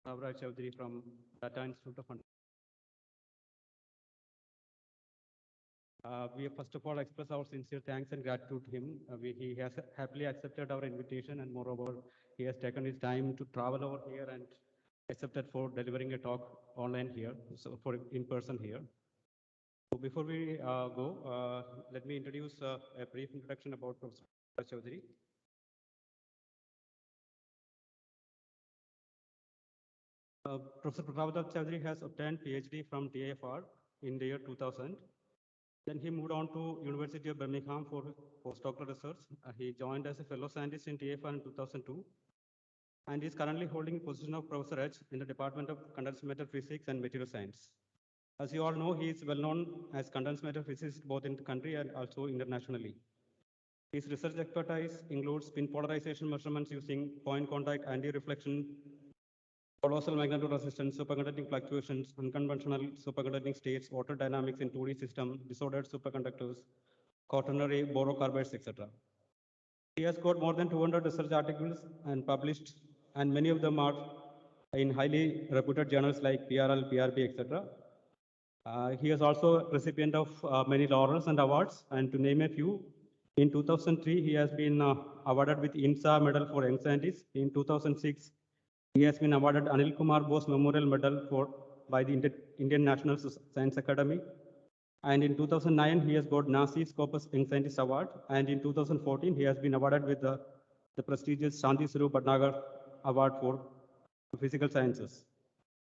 Navraj Chaudhary from Data Institute of we first of all express our sincere thanks and gratitude to him. He has happily accepted our invitation, and moreover, he has taken his time to travel over here and accepted for delivering a talk online here, so for in person here. So before we go, let me introduce a brief introduction about Professor Chaudhary. Professor Prabhat Chaudhary has obtained PhD from TIFR in the year 2000. Then he moved on to University of Birmingham for postdoctoral research. He joined as a fellow scientist in TIFR in 2002 and is currently holding the position of Professor H in the Department of Condensed Matter Physics and Material Science. As you all know, he is well known as condensed matter physicist both in the country and also internationally. His research expertise includes spin polarization measurements using point contact anti-reflection, colossal magnetoresistance, superconducting fluctuations, unconventional superconducting states, water dynamics in 2D system, disordered superconductors, quaternary borocarbides, etc. He has got more than 200 research articles and published, and many of them are in highly reputed journals like PRL, PRB, etc. He is also recipient of many laurels and awards, and to name a few, in 2003, he has been awarded with INSA Medal for Young Scientists. In 2006, he has been awarded Anil Kumar Bose Memorial Medal by the Indian National Science Academy. And in 2009, he has got NASI Scopus Young Scientist Award. And in 2014, he has been awarded with the prestigious Shanti Swarup Bhatnagar Award for Physical Sciences.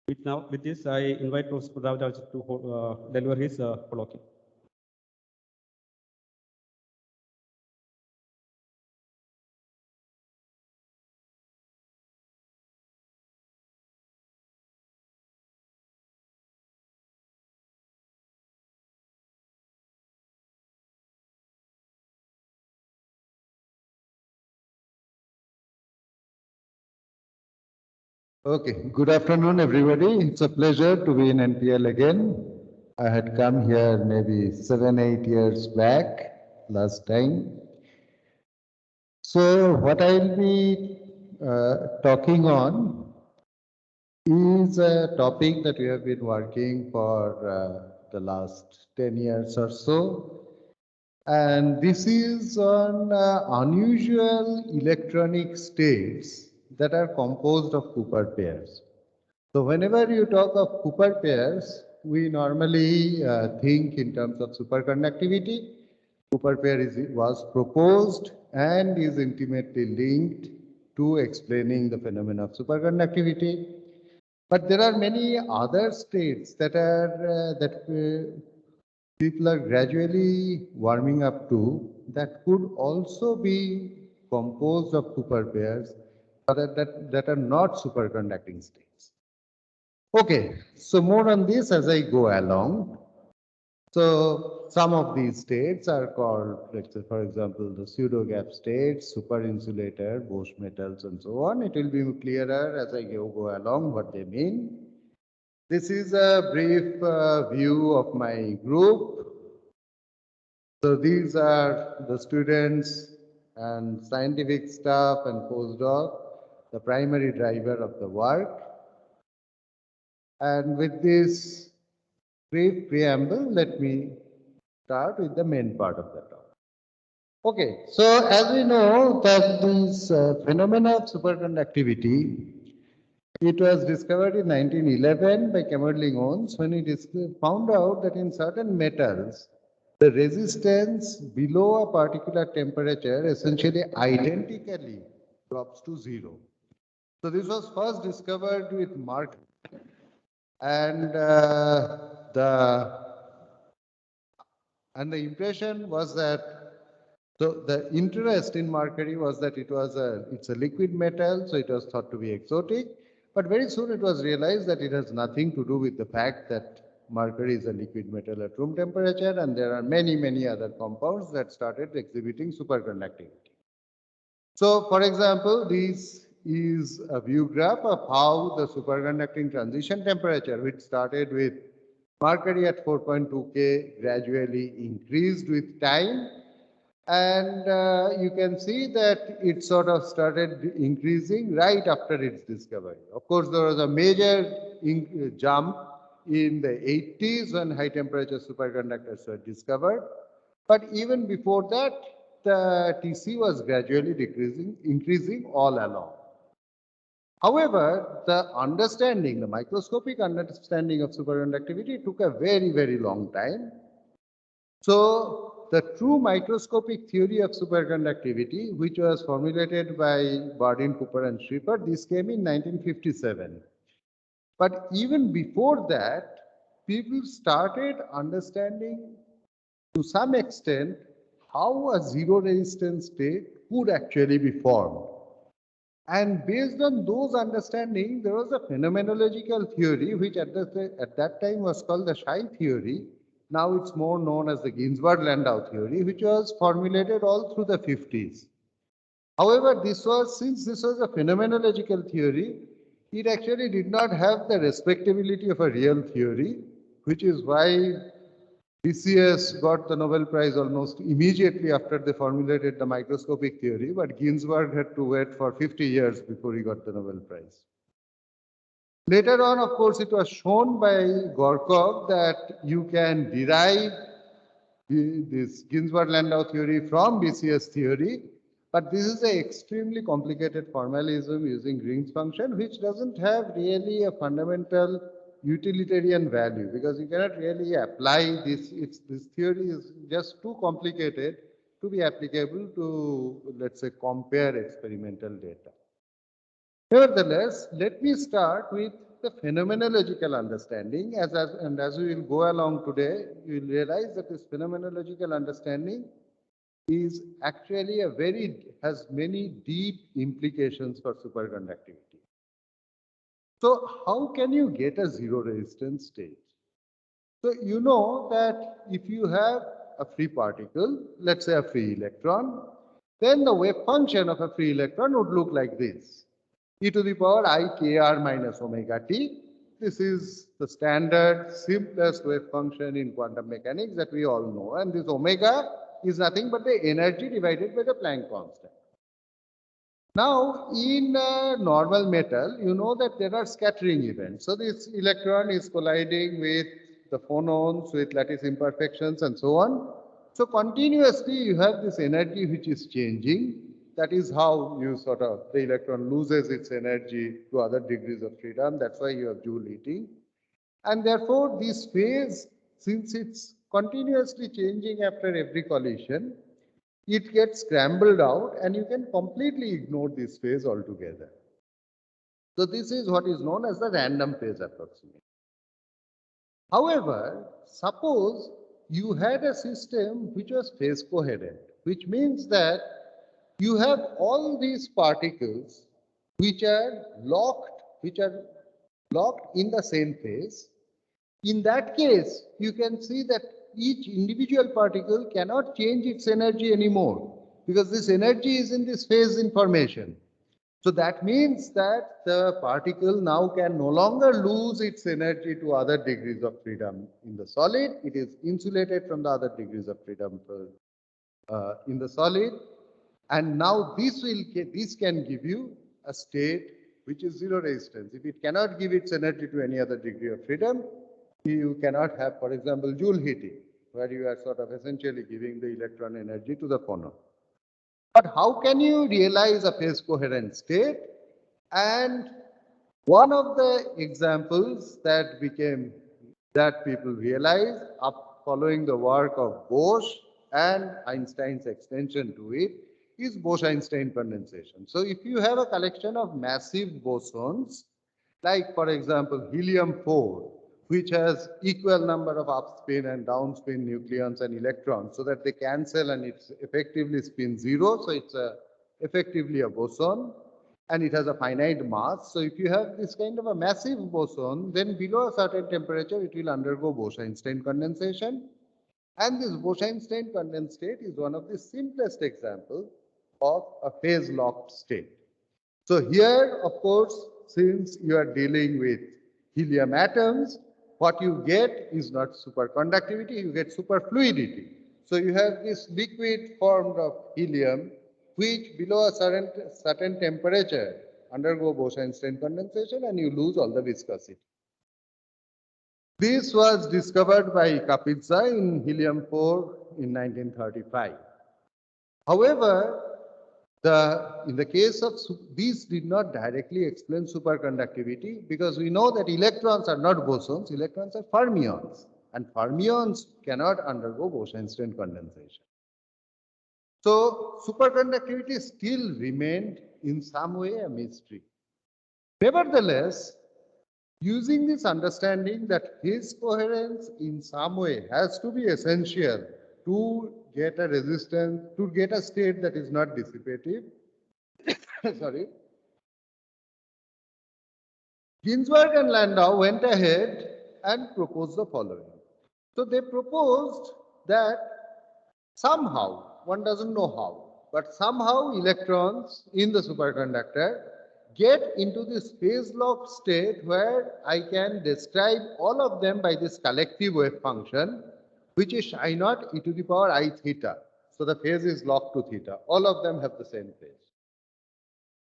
With this, I invite Professor Ravraj to deliver his colloquy. Okay, good afternoon, everybody. It's a pleasure to be in NPL again. I had come here maybe 7-8 years back last time. So what I'll be talking on is a topic that we have been working for the last 10 years or so. And this is on unusual electronic states that are composed of Cooper pairs. So whenever you talk of Cooper pairs, we normally think in terms of superconductivity. Cooper pair was proposed and is intimately linked to explaining the phenomenon of superconductivity. But there are many other states that people are gradually warming up to that could also be composed of Cooper pairs, but that are not superconducting states. Okay, so more on this as I go along. So some of these states are called, let's say, for example, the pseudo-gap states, superinsulator, Bose metals, and so on. It will be clearer as I go along what they mean. This is a brief view of my group. So these are the students and scientific staff and postdoc, the primary driver of the work. And with this brief preamble, let me start with the main part of the talk. Okay, so as we know that this phenomena of superconductivity, it was discovered in 1911 by Kamerlingh Onnes when he found out that in certain metals, the resistance below a particular temperature essentially identically drops to zero. So this was first discovered with Mark, and the impression was that the interest in mercury was that it's a liquid metal, so it was thought to be exotic. But very soon it was realized that it has nothing to do with the fact that mercury is a liquid metal at room temperature, and there are many other compounds that started exhibiting superconductivity. So, for example, this is a view graph of how the superconducting transition temperature, which started with mercury at 4.2 K, gradually increased with time. And you can see that it sort of started increasing right after its discovery. Of course, there was a major jump in the 80s when high temperature superconductors were discovered. But even before that, the TC was gradually decreasing, increasing all along. However, the understanding, the microscopic understanding of superconductivity took a very, very long time. So the true microscopic theory of superconductivity, which was formulated by Bardeen, Cooper, and Schrieffer, this came in 1957. But even before that, people started understanding to some extent how a zero resistance state could actually be formed. And based on those understanding, there was a phenomenological theory, which at that time was called the Schei theory. Now it's more known as the Ginzburg-Landau theory, which was formulated all through the 50s. However, since this was a phenomenological theory, it actually did not have the respectability of a real theory, which is why BCS got the Nobel Prize almost immediately after they formulated the microscopic theory, but Ginzburg had to wait for 50 years before he got the Nobel Prize. Later on, of course, it was shown by Gorkov that you can derive this Ginzburg-Landau theory from BCS theory, but this is an extremely complicated formalism using Green's function, which doesn't have really a fundamental utilitarian value, because you cannot really apply this. This theory is just too complicated to be applicable to, let's say, compare experimental data. Nevertheless, let me start with the phenomenological understanding. And as we will go along today, you will realize that this phenomenological understanding is actually has many deep implications for superconductivity. So how can you get a zero resistance state? So you know that if you have a free particle, let's say a free electron, then the wave function of a free electron would look like this: e to the power I kr minus omega t. This is the standard simplest wave function in quantum mechanics that we all know. And this omega is nothing but the energy divided by the Planck constant. Now, in normal metal, you know that there are scattering events. So this electron is colliding with the phonons, with lattice imperfections, and so on. So continuously, you have this energy which is changing. That is how the electron loses its energy to other degrees of freedom. That's why you have Joule heating. And therefore, this phase, since it's continuously changing after every collision, it gets scrambled out and you can completely ignore this phase altogether. So this is what is known as the random phase approximation. However, suppose you had a system which was phase coherent, which means that you have all these particles which are locked in the same phase. In that case, you can see that each individual particle cannot change its energy anymore, because this energy is in this phase information. So that means that the particle now can no longer lose its energy to other degrees of freedom in the solid. It is insulated from the other degrees of freedom in the solid. And now this can give you a state which is zero resistance. If it cannot give its energy to any other degree of freedom, you cannot have, for example, Joule heating, where you are sort of essentially giving the electron energy to the phonon. But how can you realize a phase coherent state? And one of the examples that people realized following the work of Bosch and Einstein's extension to it is Bosch-Einstein condensation. So if you have a collection of massive bosons, like for example, helium-4, which has equal number of upspin and downspin nucleons and electrons, so that they cancel and it's effectively spin zero. So it's effectively a boson, and it has a finite mass. So if you have this kind of a massive boson, then below a certain temperature, it will undergo Bosch-Einstein condensation. And this Bosch-Einstein condensed state is one of the simplest examples of a phase-locked state. So here, of course, since you are dealing with helium atoms, what you get is not superconductivity, you get superfluidity. So you have this liquid formed of helium, which below a certain temperature undergo Bose-Einstein condensation and you lose all the viscosity. This was discovered by Kapitsa in helium-4 in 1935. However, in the case of these did not directly explain superconductivity because we know that electrons are not bosons, electrons are fermions, and fermions cannot undergo Bose-Einstein condensation. So superconductivity still remained in some way a mystery. Nevertheless, using this understanding that phase coherence in some way has to be essential to get a resistance, to get a state that is not dissipative, sorry, Ginsburg and Landau went ahead and proposed the following. So they proposed that somehow, one doesn't know how, but somehow electrons in the superconductor get into this phase-locked state where I can describe all of them by this collective wave function, which is I naught e to the power I theta. So the phase is locked to theta. All of them have the same phase.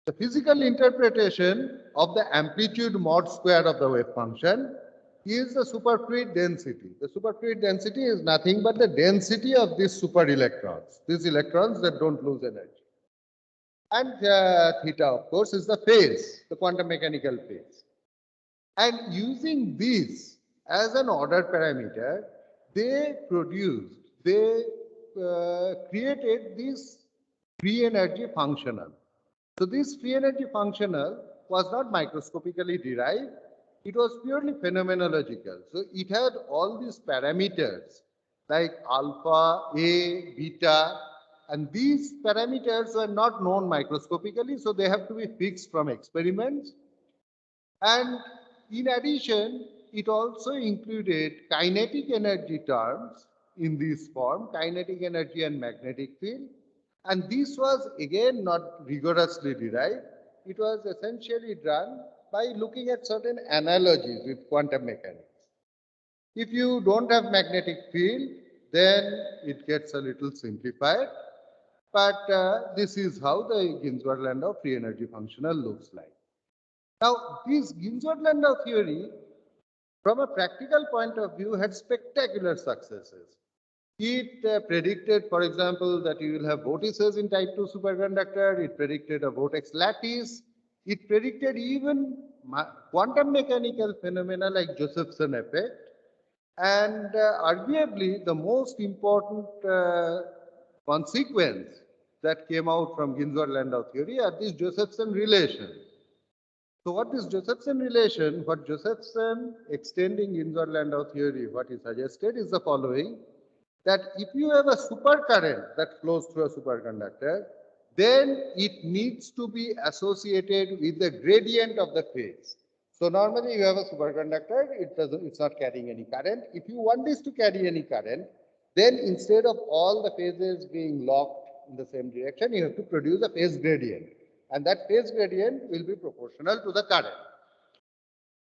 The physical interpretation of the amplitude mod square of the wave function is the superfluid density. The superfluid density is nothing but the density of these super electrons, these electrons that don't lose energy. And theta, of course, is the phase, the quantum mechanical phase. And using this as an order parameter, they created this free energy functional. So this free energy functional was not microscopically derived, it was purely phenomenological. So it had all these parameters like alpha, A, beta, and these parameters were not known microscopically, so they have to be fixed from experiments. And in addition, it also included kinetic energy terms in this form, kinetic energy and magnetic field. And this was again not rigorously derived. It was essentially done by looking at certain analogies with quantum mechanics. If you don't have magnetic field, then it gets a little simplified. But this is how the Ginzburg-Landau free energy functional looks like. Now, this Ginzburg-Landau theory, from a practical point of view, had spectacular successes. It predicted, for example, that you will have vortices in type 2 superconductor. It predicted a vortex lattice. It predicted even quantum mechanical phenomena like Josephson effect. And arguably, the most important consequence that came out from Ginzburg-Landau theory are these Josephson relations. So what is Josephson relation? What Josephson extending Ginzburg-Landau theory, what he suggested is the following, that if you have a supercurrent that flows through a superconductor, then it needs to be associated with the gradient of the phase. So normally you have a superconductor, it's not carrying any current. If you want this to carry any current, then instead of all the phases being locked in the same direction, you have to produce a phase gradient. And that phase gradient will be proportional to the current.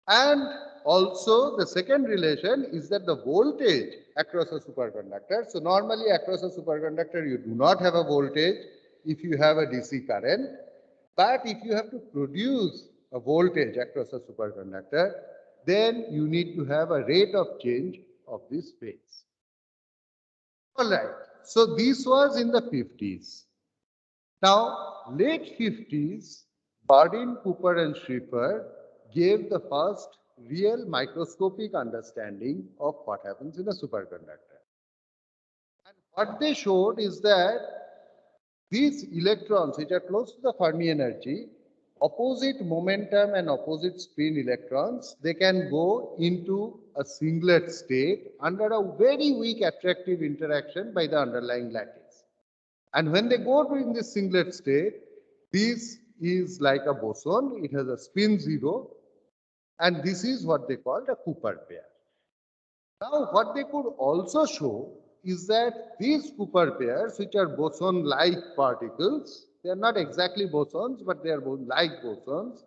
And also the second relation is that the voltage across a superconductor. So normally across a superconductor you do not have a voltage if you have a DC current. But if you have to produce a voltage across a superconductor, then you need to have a rate of change of this phase. All right. So this was in the 50s. Now, late 50s, Bardeen, Cooper and Schrieffer gave the first real microscopic understanding of what happens in a superconductor. And what they showed is that these electrons, which are close to the Fermi energy, opposite momentum and opposite spin electrons, they can go into a singlet state under a very weak attractive interaction by the underlying lattice. And when they go to in this singlet state, this is like a boson, it has a spin 0, and this is what they called a Cooper pair. Now, what they could also show is that these Cooper pairs, which are boson-like particles, they are not exactly bosons, but they are like bosons.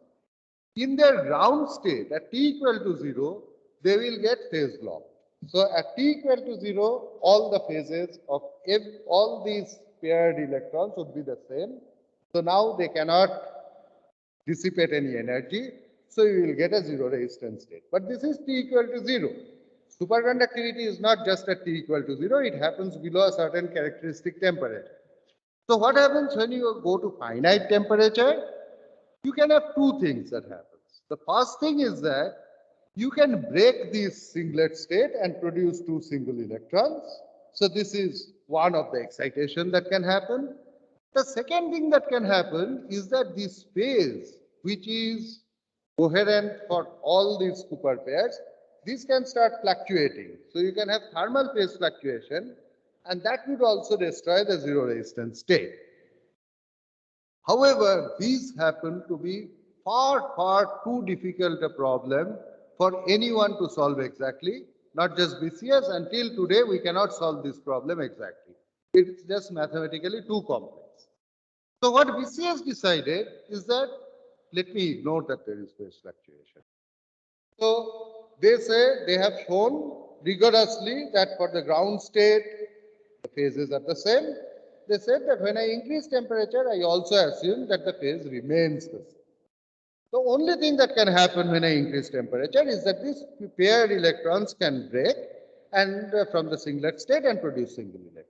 In their ground state, at t equal to 0, they will get phase locked. So at t equal to 0, all the phases of all these paired electrons would be the same. So now they cannot dissipate any energy. So you will get a zero resistance state. But this is t equal to 0. Superconductivity is not just at t equal to 0, it happens below a certain characteristic temperature. So what happens when you go to finite temperature? You can have two things that happens. The first thing is that you can break this singlet state and produce two single electrons. So this is one of the excitation that can happen. The second thing that can happen is that this phase, which is coherent for all these Cooper pairs, this can start fluctuating. So you can have thermal phase fluctuation, and that would also destroy the zero resistance state. However, these happen to be far too difficult a problem for anyone to solve exactly, not just BCS. Until today, we cannot solve this problem exactly. It's just mathematically too complex. So what BCS decided is that, let me ignore that there is phase fluctuation. So they say they have shown rigorously that for the ground state, the phases are the same. They said that when I increase temperature, I also assume that the phase remains the same. The only thing that can happen when I increase temperature is that these paired electrons can break and from the singlet state and produce single electrons.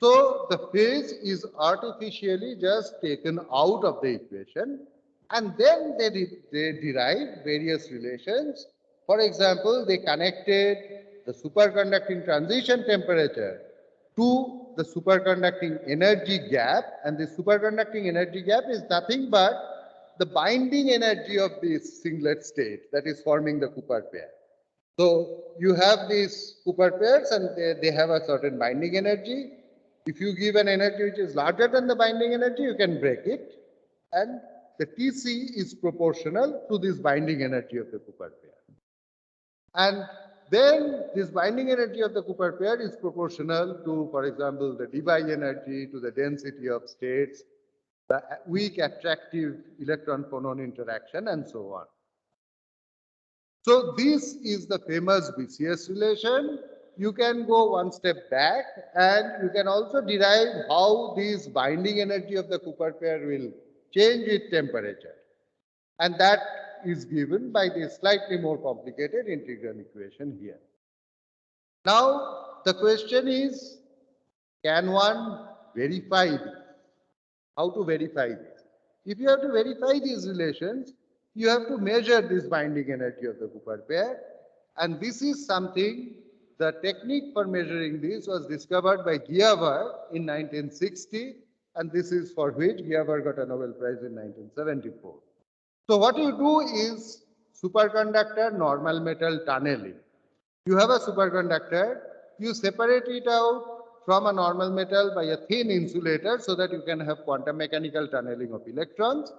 So the phase is artificially just taken out of the equation, and then they derive various relations. For example, they connected the superconducting transition temperature to the superconducting energy gap, and the superconducting energy gap is nothing but the binding energy of this singlet state that is forming the Cooper pair. So you have these Cooper pairs and they have a certain binding energy. If you give an energy which is larger than the binding energy, you can break it. And the Tc is proportional to this binding energy of the Cooper pair. And then this binding energy of the Cooper pair is proportional to, for example, the Debye energy, to the density of states, the weak attractive electron-phonon interaction, and so on. So this is the famous BCS relation. You can go one step back and you can also derive how this binding energy of the Cooper pair will change with temperature. And that is given by this slightly more complicated integral equation here. Now the question is, can one verify this? How to verify this? If you have to verify these relations, you have to measure this binding energy of the Cooper pair. And this is something, the technique for measuring this was discovered by Giaever in 1960. And this is for which Giaever got a Nobel Prize in 1974. So what you do is superconductor normal metal tunneling. You have a superconductor, you separate it out from a normal metal by a thin insulator so that you can have quantum mechanical tunneling of electrons.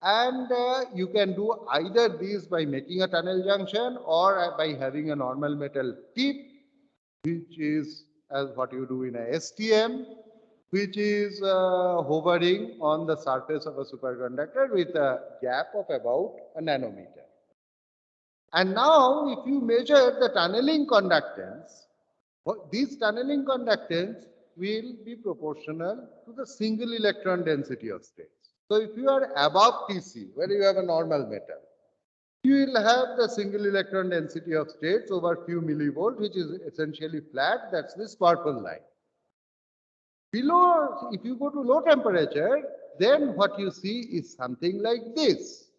And you can do either these by making a tunnel junction or by having a normal metal tip, which is as what you do in a STM, which is hovering on the surface of a superconductor with a gap of about a nanometer. And now if you measure the tunneling conductance, these tunneling conductance will be proportional to the single electron density of states. So if you are above Tc, where you have a normal metal, you will have the single electron density of states over few millivolt, which is essentially flat. That's this purple line. Below, if you go to low temperature, then what you see is something like this.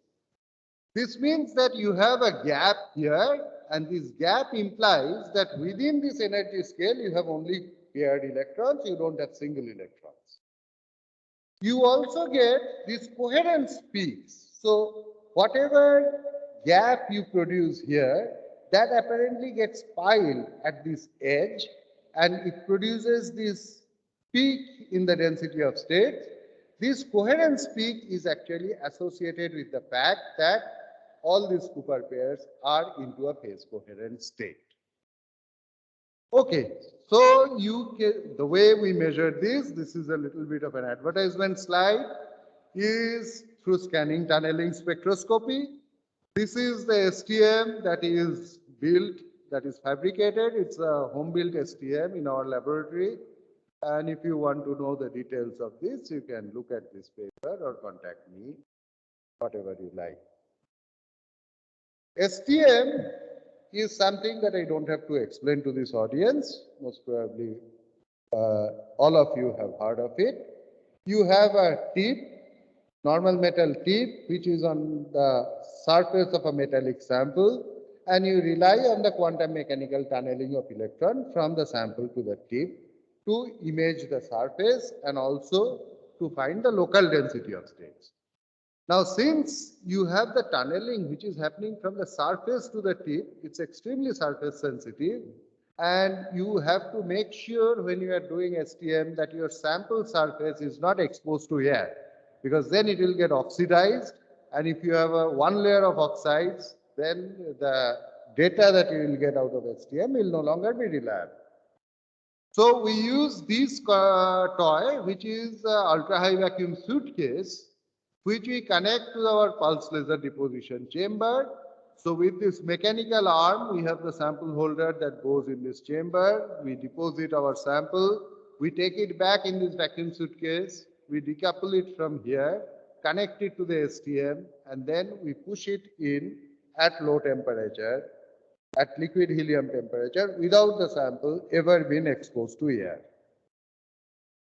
This means that you have a gap here, and this gap implies that within this energy scale, you have only paired electrons, you don't have single electrons. You also get these coherence peaks. So whatever gap you produce here, that apparently gets piled at this edge, and it produces this peak in the density of states. This coherence peak is actually associated with the fact that all these Cooper pairs are into a phase coherent state. Okay, so the way we measure this is a little bit of an advertisement slide, is through scanning tunneling spectroscopy. This is the STM that is built that is fabricated. It's a home-built STM in our laboratory. And if you want to know the details of this, you can look at this paper or contact me, whatever you like. STM is something that I don't have to explain to this audience. Most probably all of you have heard of it. You have a tip, normal metal tip, which is on the surface of a metallic sample, and you rely on the quantum mechanical tunneling of electron from the sample to the tip to image the surface and also to find the local density of states. Now, since you have the tunneling which is happening from the surface to the tip, it's extremely surface sensitive, and you have to make sure when you are doing STM that your sample surface is not exposed to air, because then it will get oxidized, and if you have one layer of oxides, then the data that you will get out of STM will no longer be reliable. So we use this toy, which is ultra high vacuum suitcase, which we connect to our pulse laser deposition chamber. So with this mechanical arm, we have the sample holder that goes in this chamber. We deposit our sample. We take it back in this vacuum suitcase. We decouple it from here, connect it to the STM, and then we push it in at low temperature, at liquid helium temperature, without the sample ever being exposed to air.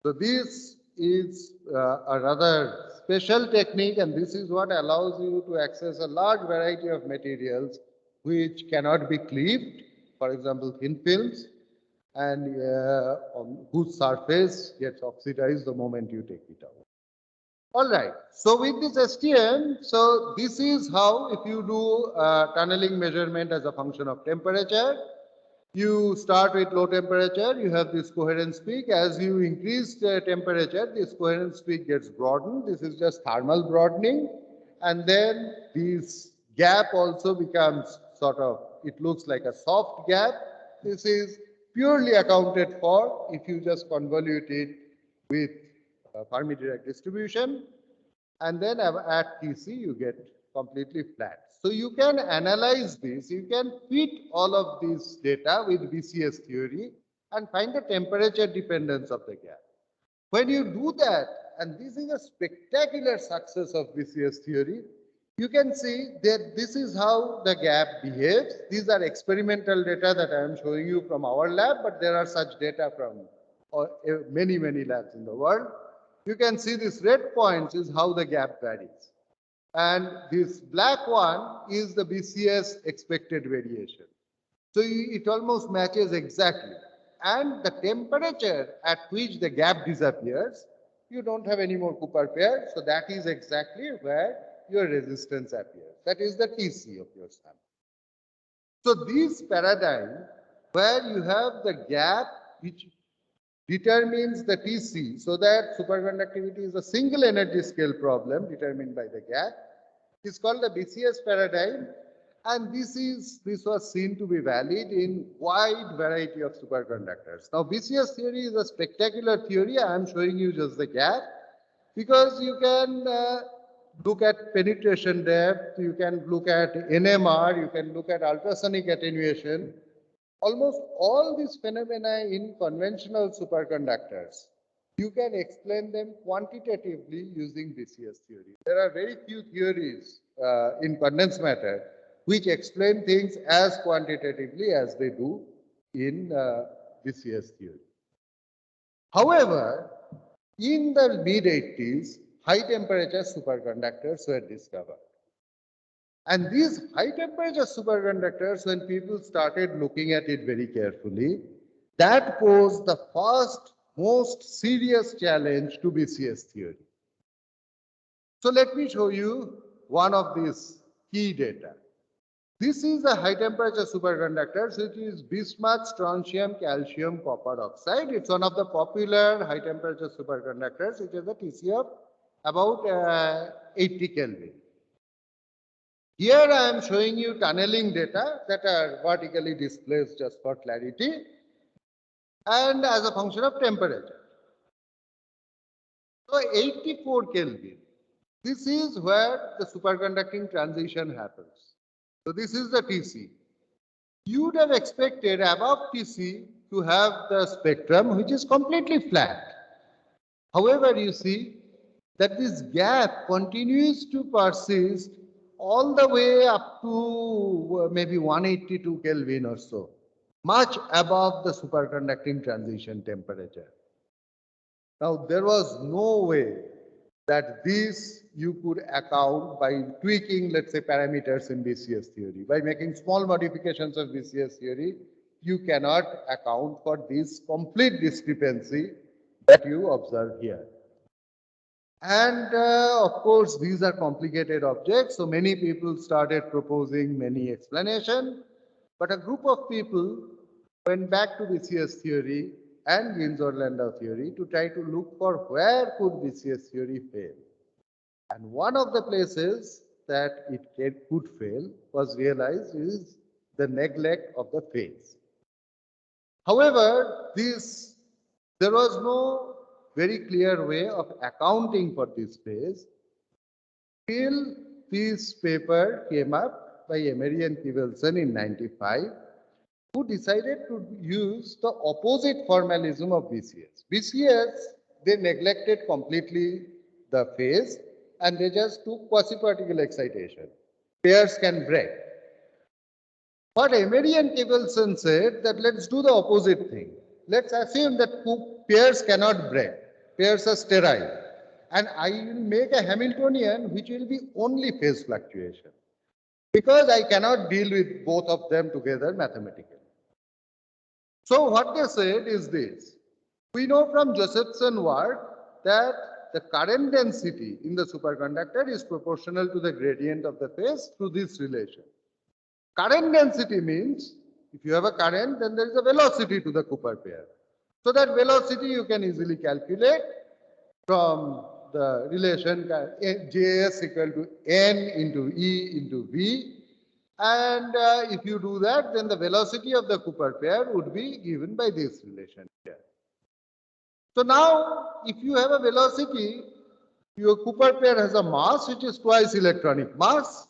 So this is a rather special technique, and this is what allows you to access a large variety of materials which cannot be cleaved, for example, thin films, and on whose surface gets oxidized the moment you take it out. All right, so with this STM, so this is how, if you do tunneling measurement as a function of temperature, you start with low temperature, you have this coherence peak. As you increase the temperature, this coherence peak gets broadened. This is just thermal broadening. And then this gap also becomes sort of, it looks like a soft gap. This is purely accounted for if you just convolute it with Fermi-Dirac distribution. And then at TC, you get completely flat. So you can analyze this, you can fit all of this data with BCS theory and find the temperature dependence of the gap. When you do that, and this is a spectacular success of BCS theory, you can see that this is how the gap behaves. These are experimental data that I am showing you from our lab, but there are such data from many, many labs in the world. You can see this red points is how the gap varies. And this black one is the BCS expected variation. So it almost matches exactly. And the temperature at which the gap disappears, you don't have any more Cooper pair. So that is exactly where your resistance appears. That is the TC of your sample. So this paradigm where you have the gap which determines the TC, so that superconductivity is a single energy scale problem determined by the gap, is called the BCS paradigm, and this was seen to be valid in wide variety of superconductors. Now BCS theory is a spectacular theory. I am showing you just the gap because you can look at penetration depth, you can look at NMR, you can look at ultrasonic attenuation. Almost all these phenomena in conventional superconductors, you can explain them quantitatively using BCS theory. There are very few theories in condensed matter which explain things as quantitatively as they do in BCS theory. However, in the mid-80s, high temperature superconductors were discovered. And these high temperature superconductors, when people started looking at it very carefully, that posed the first, most serious challenge to BCS theory. So let me show you one of these key data. This is a high temperature superconductor, which is bismuth, strontium, calcium, copper oxide. It's one of the popular high temperature superconductors, which has a TC of about 80 Kelvin. Here I am showing you tunneling data that are vertically displaced just for clarity and as a function of temperature. So 84 Kelvin, this is where the superconducting transition happens. So this is the TC. you would have expected above TC to have the spectrum which is completely flat. However, you see that this gap continues to persist all the way up to maybe 182 Kelvin or so, much above the superconducting transition temperature. Now, there was no way that this you could account by tweaking, let's say, parameters in BCS theory. By making small modifications of BCS theory, you cannot account for this complete discrepancy that you observe here. And of course, these are complicated objects, so many people started proposing many explanations. But a group of people went back to BCS theory and Ginzburg-Landau theory to try to look for where could BCS theory fail. And one of the places that it could fail was realized is the neglect of the phase. However, there was no very clear way of accounting for this phase till this paper came up by Emery and Kivelson in 95, who decided to use the opposite formalism of BCS. BCS, they neglected completely the phase and they just took quasi-particle excitation. Pairs can break. What Emery and Kivelson said that let's do the opposite thing. Let's assume that pairs cannot break. Pairs are sterile. And I will make a Hamiltonian which will be only phase fluctuation. Because I cannot deal with both of them together mathematically. So what they said is this. We know from Josephson work that the current density in the superconductor is proportional to the gradient of the phase through this relation. Current density means if you have a current, then there is a velocity to the Cooper pair. So that velocity you can easily calculate from the relation Js equal to n into E into V. And if you do that, then the velocity of the Cooper pair would be given by this relation here. So now, if you have a velocity, your Cooper pair has a mass which is twice electronic mass,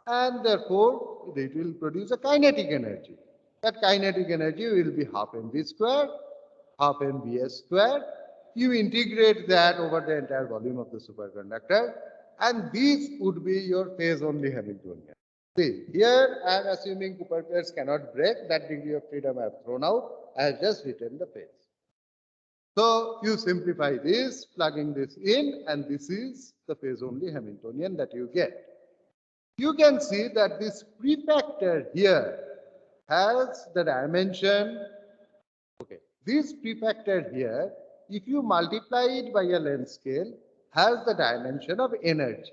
and therefore it will produce a kinetic energy. That kinetic energy will be half mv squared, half mvs squared. You integrate that over the entire volume of the superconductor, and this would be your phase only Hamiltonian. See, here I am assuming Cooper pairs cannot break. That degree of freedom I have thrown out. I have just written the phase. So you simplify this, plugging this in, and this is the phase only Hamiltonian that you get. You can see that this prefactor here has the dimension. Okay, this prefactor here, if you multiply it by a length scale, has the dimension of energy.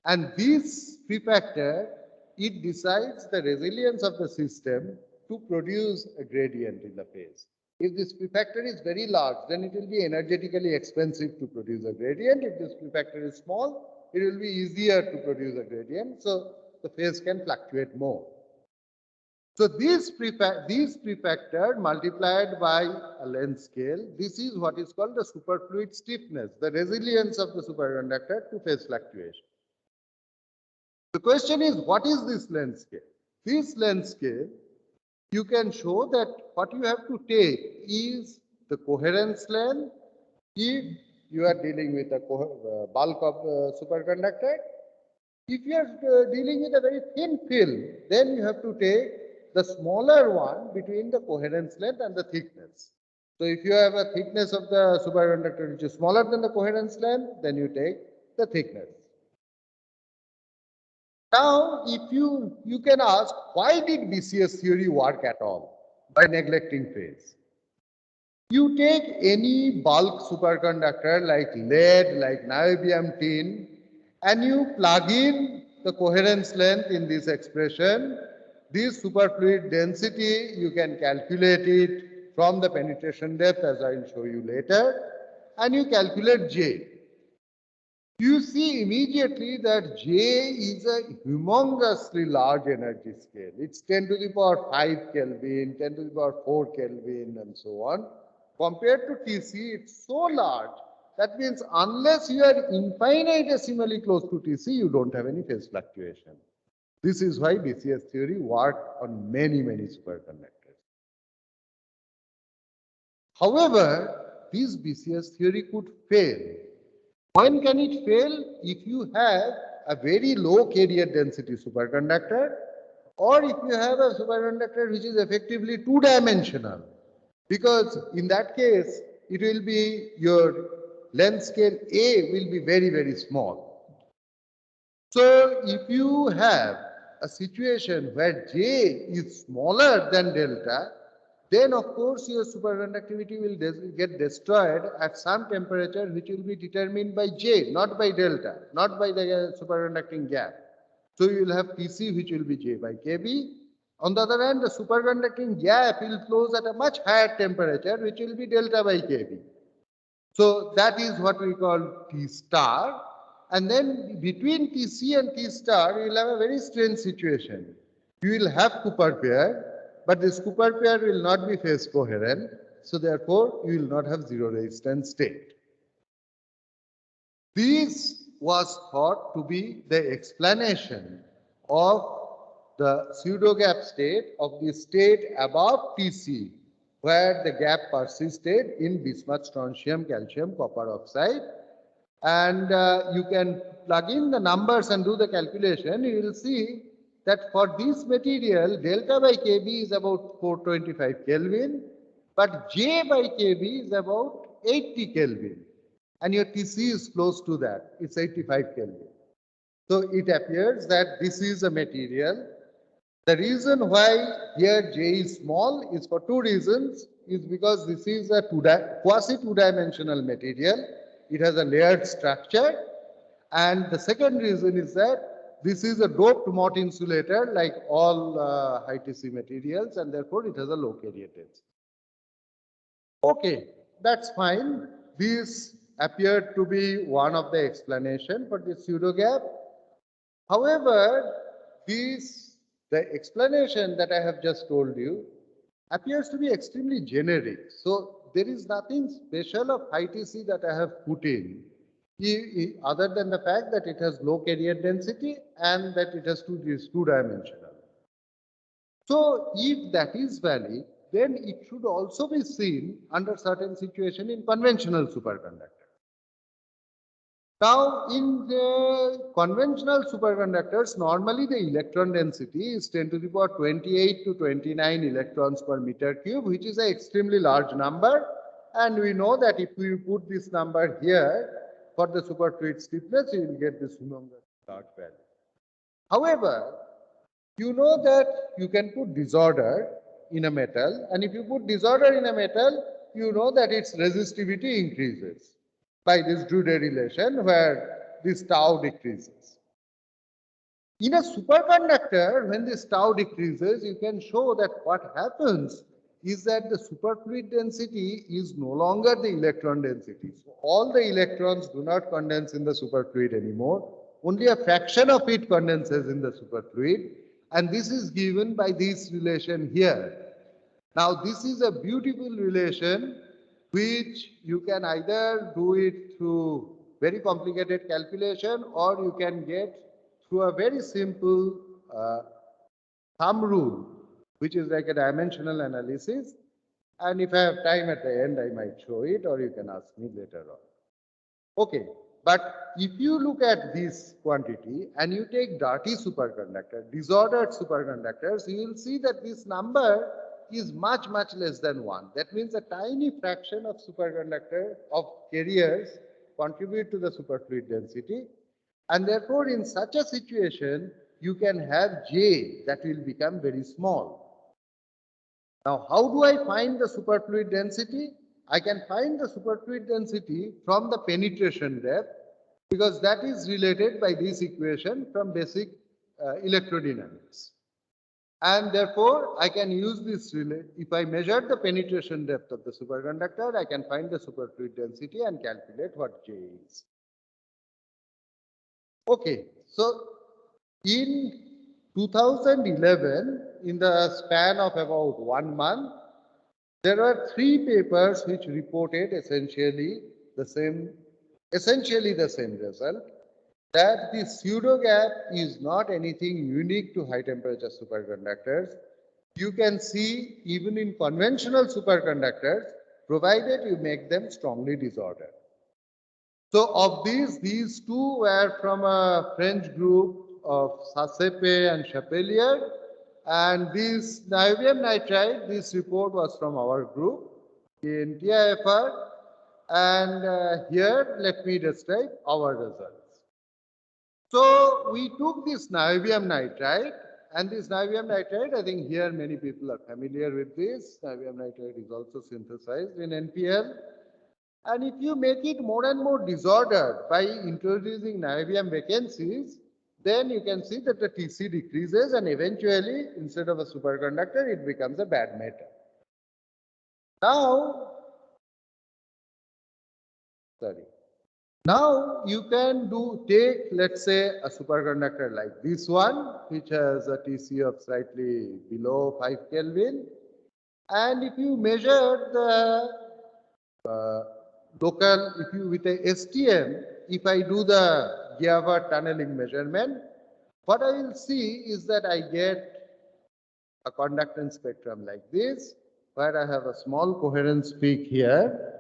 And this prefactor, it decides the resilience of the system to produce a gradient in the phase. If this prefactor is very large, then it will be energetically expensive to produce a gradient. If this prefactor is small, it will be easier to produce a gradient. So the phase can fluctuate more. So this prefactor multiplied by a length scale, this is what is called the superfluid stiffness, the resilience of the superconductor to phase fluctuation. The question is, what is this length scale? This length scale, you can show that what you have to take is the coherence length if you are dealing with a bulk of superconductor. If you are dealing with a very thin film, then you have to take the smaller one between the coherence length and the thickness. So if you have a thickness of the superconductor which is smaller than the coherence length, then you take the thickness. Now, if you can ask, why did BCS theory work at all by neglecting phase? You take any bulk superconductor like lead, like niobium tin, and you plug in the coherence length in this expression. This superfluid density, you can calculate it from the penetration depth, as I will show you later, and you calculate J. You see immediately that J is a humongously large energy scale. It's 10 to the power 5 Kelvin, 10 to the power 4 Kelvin, and so on. Compared to TC, it's so large. That means unless you are infinitesimally close to TC, you don't have any phase fluctuation. This is why BCS theory worked on many superconductors. However, this BCS theory could fail. When can it fail? If you have a very low carrier density superconductor, or if you have a superconductor which is effectively two-dimensional, because in that case, it will be your length scale A will be very small. So if you have a situation where J is smaller than delta, then of course your superconductivity will get destroyed at some temperature which will be determined by J, not by delta, not by the superconducting gap. So you will have Tc which will be J by Kb. On the other hand, the superconducting gap will close at a much higher temperature which will be delta by Kb. So that is what we call T star. And then between Tc and T star, you will have a very strange situation. You will have Cooper pair, but this Cooper pair will not be phase coherent. So therefore, you will not have zero resistance state. This was thought to be the explanation of the pseudo gap state of the state above Tc, where the gap persisted in bismuth, strontium, calcium, copper oxide. And you can plug in the numbers and do the calculation. You will see that for this material, delta by Kb is about 425 Kelvin, but J by Kb is about 80 Kelvin. And your Tc is close to that, it's 85 Kelvin. So it appears that this is a material. The reason why here J is small is for two reasons, is because this is a quasi two-dimensional material. It has a layered structure. And the second reason is that this is a doped Mott insulator like all high Tc materials, and therefore it has a low carrier density. Okay, that's fine. This appeared to be one of the explanation for the pseudo gap. However, the explanation that I have just told you appears to be extremely generic. So there is nothing special of high Tc that I have put in, other than the fact that it has low carrier density and that it has two-dimensional. So if that is valid, then it should also be seen under certain situation in conventional superconductor. Now, in the conventional superconductors, normally the electron density is 10 to the power 28 to 29 electrons per meter cube, which is an extremely large number. And we know that if we put this number here for the superfluid stiffness, you will get this humongous large value. However, you know that you can put disorder in a metal, and if you put disorder in a metal, you know that its resistivity increases by this Drude relation where this tau decreases. In a superconductor, when this tau decreases, you can show that what happens is that the superfluid density is no longer the electron density. So all the electrons do not condense in the superfluid anymore. Only a fraction of it condenses in the superfluid. And this is given by this relation here. Now, this is a beautiful relation which you can either do it through very complicated calculation, or you can get through a very simple thumb rule, which is like a dimensional analysis. And if I have time at the end, I might show it, or you can ask me later on. Okay, but if you look at this quantity and you take dirty superconductor, disordered superconductors, you will see that this number is much less than 1. That means a tiny fraction of superconductor of carriers contribute to the superfluid density, and therefore in such a situation you can have J that will become very small. Now, how do I find the superfluid density? I can find the superfluid density from the penetration depth, because that is related by this equation from basic electrodynamics. And therefore, I can use this relay. If I measure the penetration depth of the superconductor, I can find the superfluid density and calculate what J is. Okay, so in 2011, in the span of about 1 month, there were 3 papers which reported essentially the same result. that the pseudo gap is not anything unique to high temperature superconductors. You can see even in conventional superconductors, provided you make them strongly disordered. So of these two were from a French group of Sassepe and Chapelier, and this niobium nitride, this report was from our group in TIFR, and here let me describe our results. So we took this niobium nitride, and this niobium nitride, I think here many people are familiar with this. Niobium nitride is also synthesized in NPL. And if you make it more and more disordered by introducing niobium vacancies, then you can see that the Tc decreases and eventually, instead of a superconductor, it becomes a bad metal. Now you can take, let's say, a superconductor like this one, which has a Tc of slightly below 5 Kelvin. And if you measure the local, if you with a STM, if I do the Giavert tunneling measurement, what I will see is that I get a conductance spectrum like this, where I have a small coherence peak here,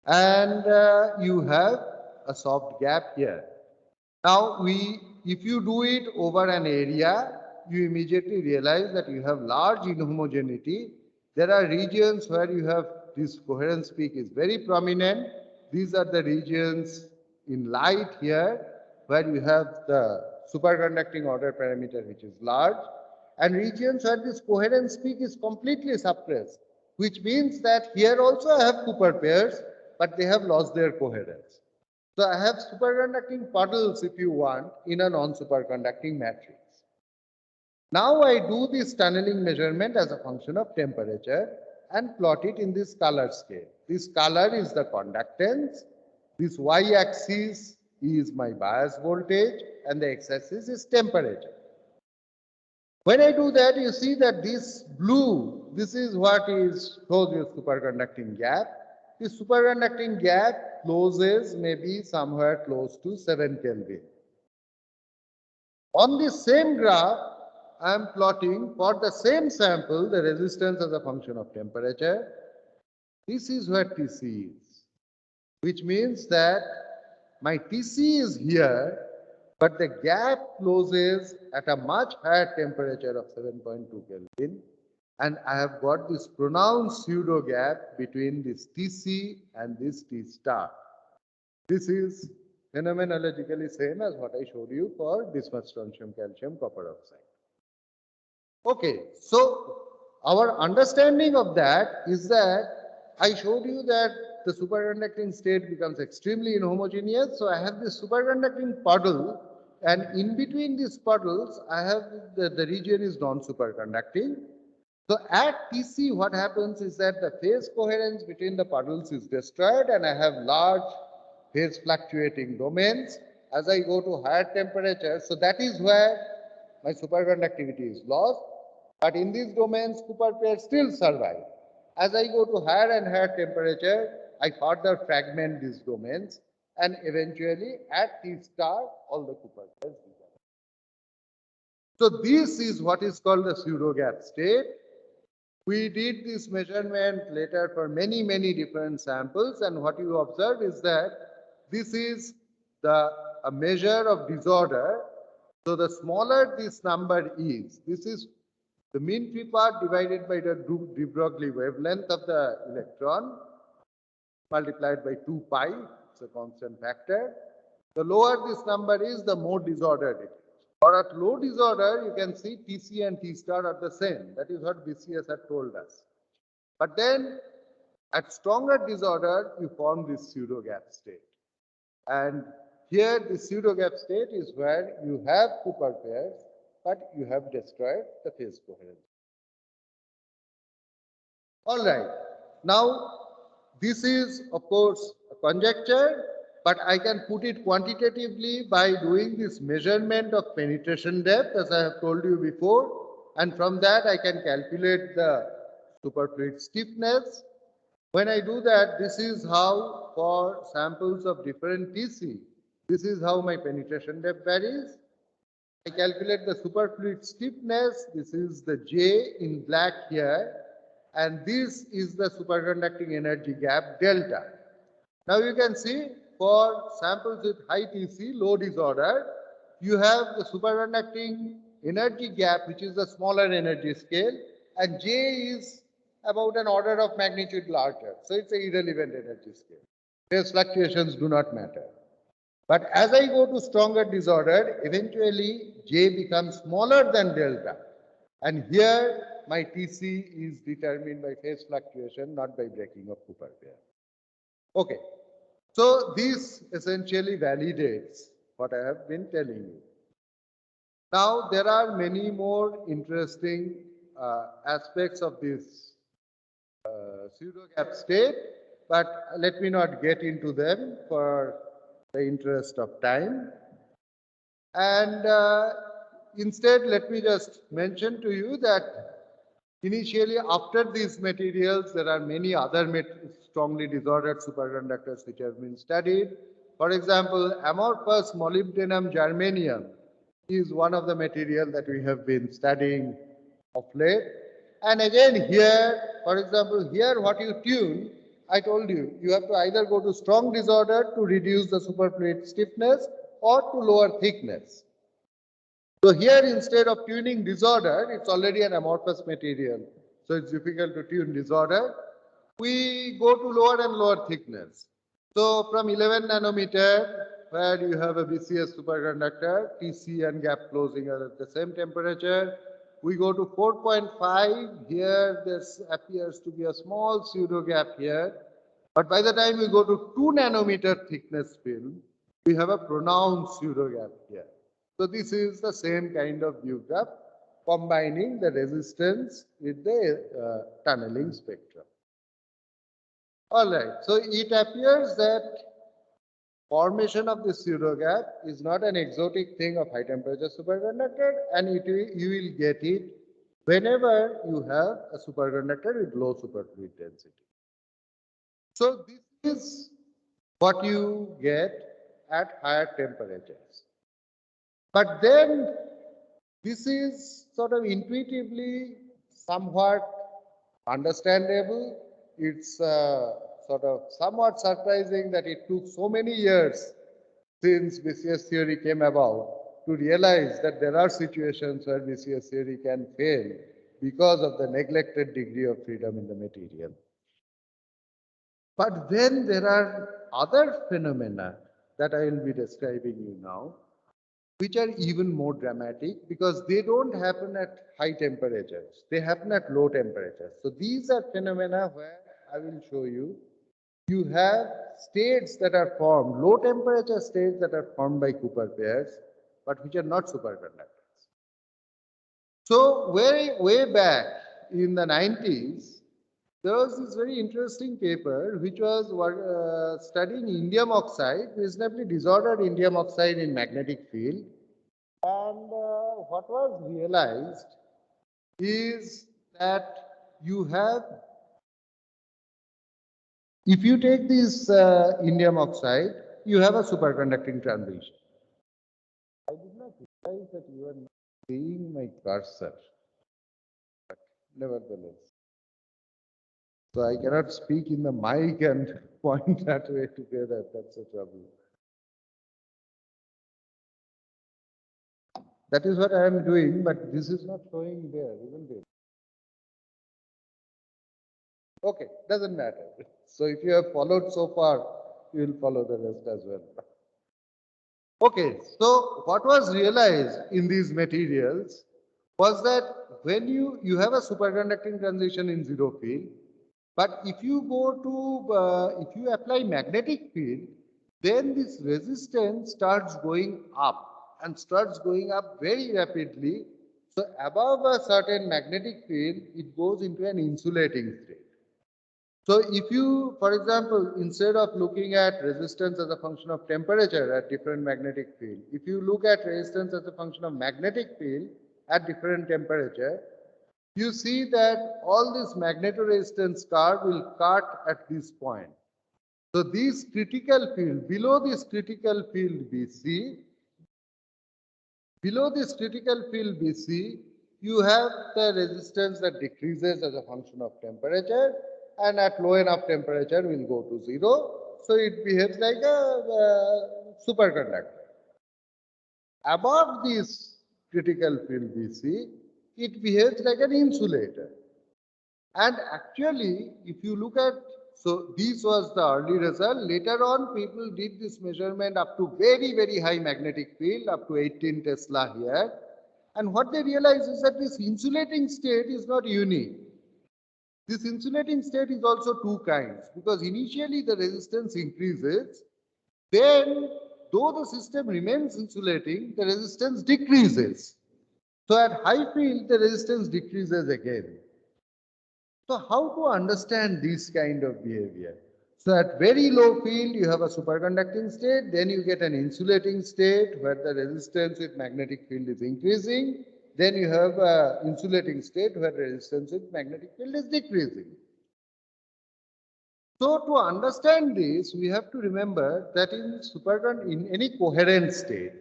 and you have a soft gap here. Now, if you do it over an area, you immediately realize that you have large inhomogeneity. There are regions where you have this coherence peak is very prominent. These are the regions in light here where you have the superconducting order parameter which is large, and regions where this coherence peak is completely suppressed, which means that here also I have Cooper pairs, but they have lost their coherence. So I have superconducting puddles, if you want, in a non-superconducting matrix. Now I do this tunneling measurement as a function of temperature and plot it in this color scale. This color is the conductance, this y-axis is my bias voltage, and the x-axis is temperature. When I do that, you see that this blue, this is what is shows you superconducting gap. The superconducting gap closes maybe somewhere close to 7 Kelvin. On this same graph, I am plotting for the same sample the resistance as a function of temperature. This is where Tc is, which means that my Tc is here, but the gap closes at a much higher temperature of 7.2 Kelvin. And I have got this pronounced pseudo gap between this Tc and this T star. This is phenomenologically same as what I showed you for bismuth, strontium, calcium, copper oxide. Okay, so our understanding of that is that I showed you that the superconducting state becomes extremely inhomogeneous. So I have this superconducting puddle, and in between these puddles, I have the region is non-superconducting. So at Tc, what happens is that the phase coherence between the puddles is destroyed, and I have large phase fluctuating domains. As I go to higher temperatures, so that is where my superconductivity is lost. But in these domains, Cooper pairs still survive. As I go to higher and higher temperature, I further fragment these domains, and eventually at T star, all the Cooper pairs disappear. So this is what is called the pseudo gap state. We did this measurement later for many, many different samples, and what you observe is that this is a measure of disorder. So the smaller this number is, this is the mean free path divided by the de Broglie wavelength of the electron multiplied by 2 pi, it's a constant factor. The lower this number is, the more disordered it is. Or at low disorder, you can see Tc and T star are the same. That is what BCS had told us. But then at stronger disorder, you form this pseudo gap state. And here the pseudo gap state is where you have Cooper pairs, but you have destroyed the phase coherence. All right. Now, this is, of course, a conjecture, but I can put it quantitatively by doing this measurement of penetration depth, as I have told you before. And from that, I can calculate the superfluid stiffness. When I do that, this is how for samples of different Tc, This is how my penetration depth varies. I calculate the superfluid stiffness. This is the J in black here. And this is the superconducting energy gap delta. Now you can see for samples with high TC, low disorder, you have the superconducting energy gap, which is the smaller energy scale, and J is about an order of magnitude larger. So it's an irrelevant energy scale. Phase fluctuations do not matter. But as I go to stronger disorder, eventually J becomes smaller than delta. And here my TC is determined by phase fluctuation, not by breaking of Cooper pair. Okay. So this essentially validates what I have been telling you. Now there are many more interesting aspects of this pseudo-gap state, but let me not get into them for the interest of time. And instead, let me just mention to you that initially after these materials, there are many other strongly disordered superconductors which have been studied. For example, amorphous molybdenum germanium is one of the materials that we have been studying of late. And again here, for example, here what you tune, I told you, you have to either go to strong disorder to reduce the superfluid stiffness or to lower thickness. So here instead of tuning disorder, it's already an amorphous material. So it's difficult to tune disorder. We go to lower and lower thickness. So from 11 nanometer, where you have a BCS superconductor, TC and gap closing are at the same temperature. We go to 4.5, here there appears to be a small pseudo gap here. But by the time we go to 2 nanometer thickness film, we have a pronounced pseudo gap here. So this is the same kind of view graph, combining the resistance with the tunneling spectrum. All right, so it appears that formation of this pseudo gap is not an exotic thing of high temperature superconductor, and you will get it whenever you have a superconductor with low superfluid density. So this is what you get at higher temperatures. But then this is sort of intuitively somewhat understandable. It's sort of somewhat surprising that it took so many years since BCS theory came about to realize that there are situations where BCS theory can fail because of the neglected degree of freedom in the material. But then there are other phenomena that I will be describing you now, which are even more dramatic because they don't happen at high temperatures. They happen at low temperatures. So these are phenomena where I will show you, you have states that are formed, low temperature states that are formed by Cooper pairs, but which are not superconductors. So way back in the 90s, there was this very interesting paper which was studying indium oxide, reasonably disordered indium oxide in magnetic field. And what was realized is that you have, if you take this indium oxide, you have a superconducting transition. I did not realize that you are not seeing my cursor, but nevertheless. So I cannot speak in the mic and point that way together. That's the trouble. That is what I am doing, but this is not showing there, isn't it? Okay, doesn't matter. So if you have followed so far, you will follow the rest as well. Okay, so what was realized in these materials was that when you have a superconducting transition in zero field, but if you go to, if you apply magnetic field, then this resistance starts going up and starts going up very rapidly. So above a certain magnetic field, it goes into an insulating state. So if you, for example, instead of looking at resistance as a function of temperature at different magnetic field, if you look at resistance as a function of magnetic field at different temperature, you see that all this magnetoresistance curve will cut at this point. So this critical field, below this critical field BC, you have the resistance that decreases as a function of temperature, and at low enough temperature will go to zero. So it behaves like a superconductor. Above this critical field BC, it behaves like an insulator. And actually, if you look at, so this was the early result. Later on, people did this measurement up to very, very high magnetic field, up to 18 Tesla here. And what they realized is that this insulating state is not unique. This insulating state is also two kinds, because initially the resistance increases, then though the system remains insulating, the resistance decreases. So at high field, the resistance decreases again. So how to understand this kind of behavior? So at very low field, you have a superconducting state, then you get an insulating state where the resistance with magnetic field is increasing, then you have an insulating state where resistance with magnetic field is decreasing. So to understand this, we have to remember that in any coherent state,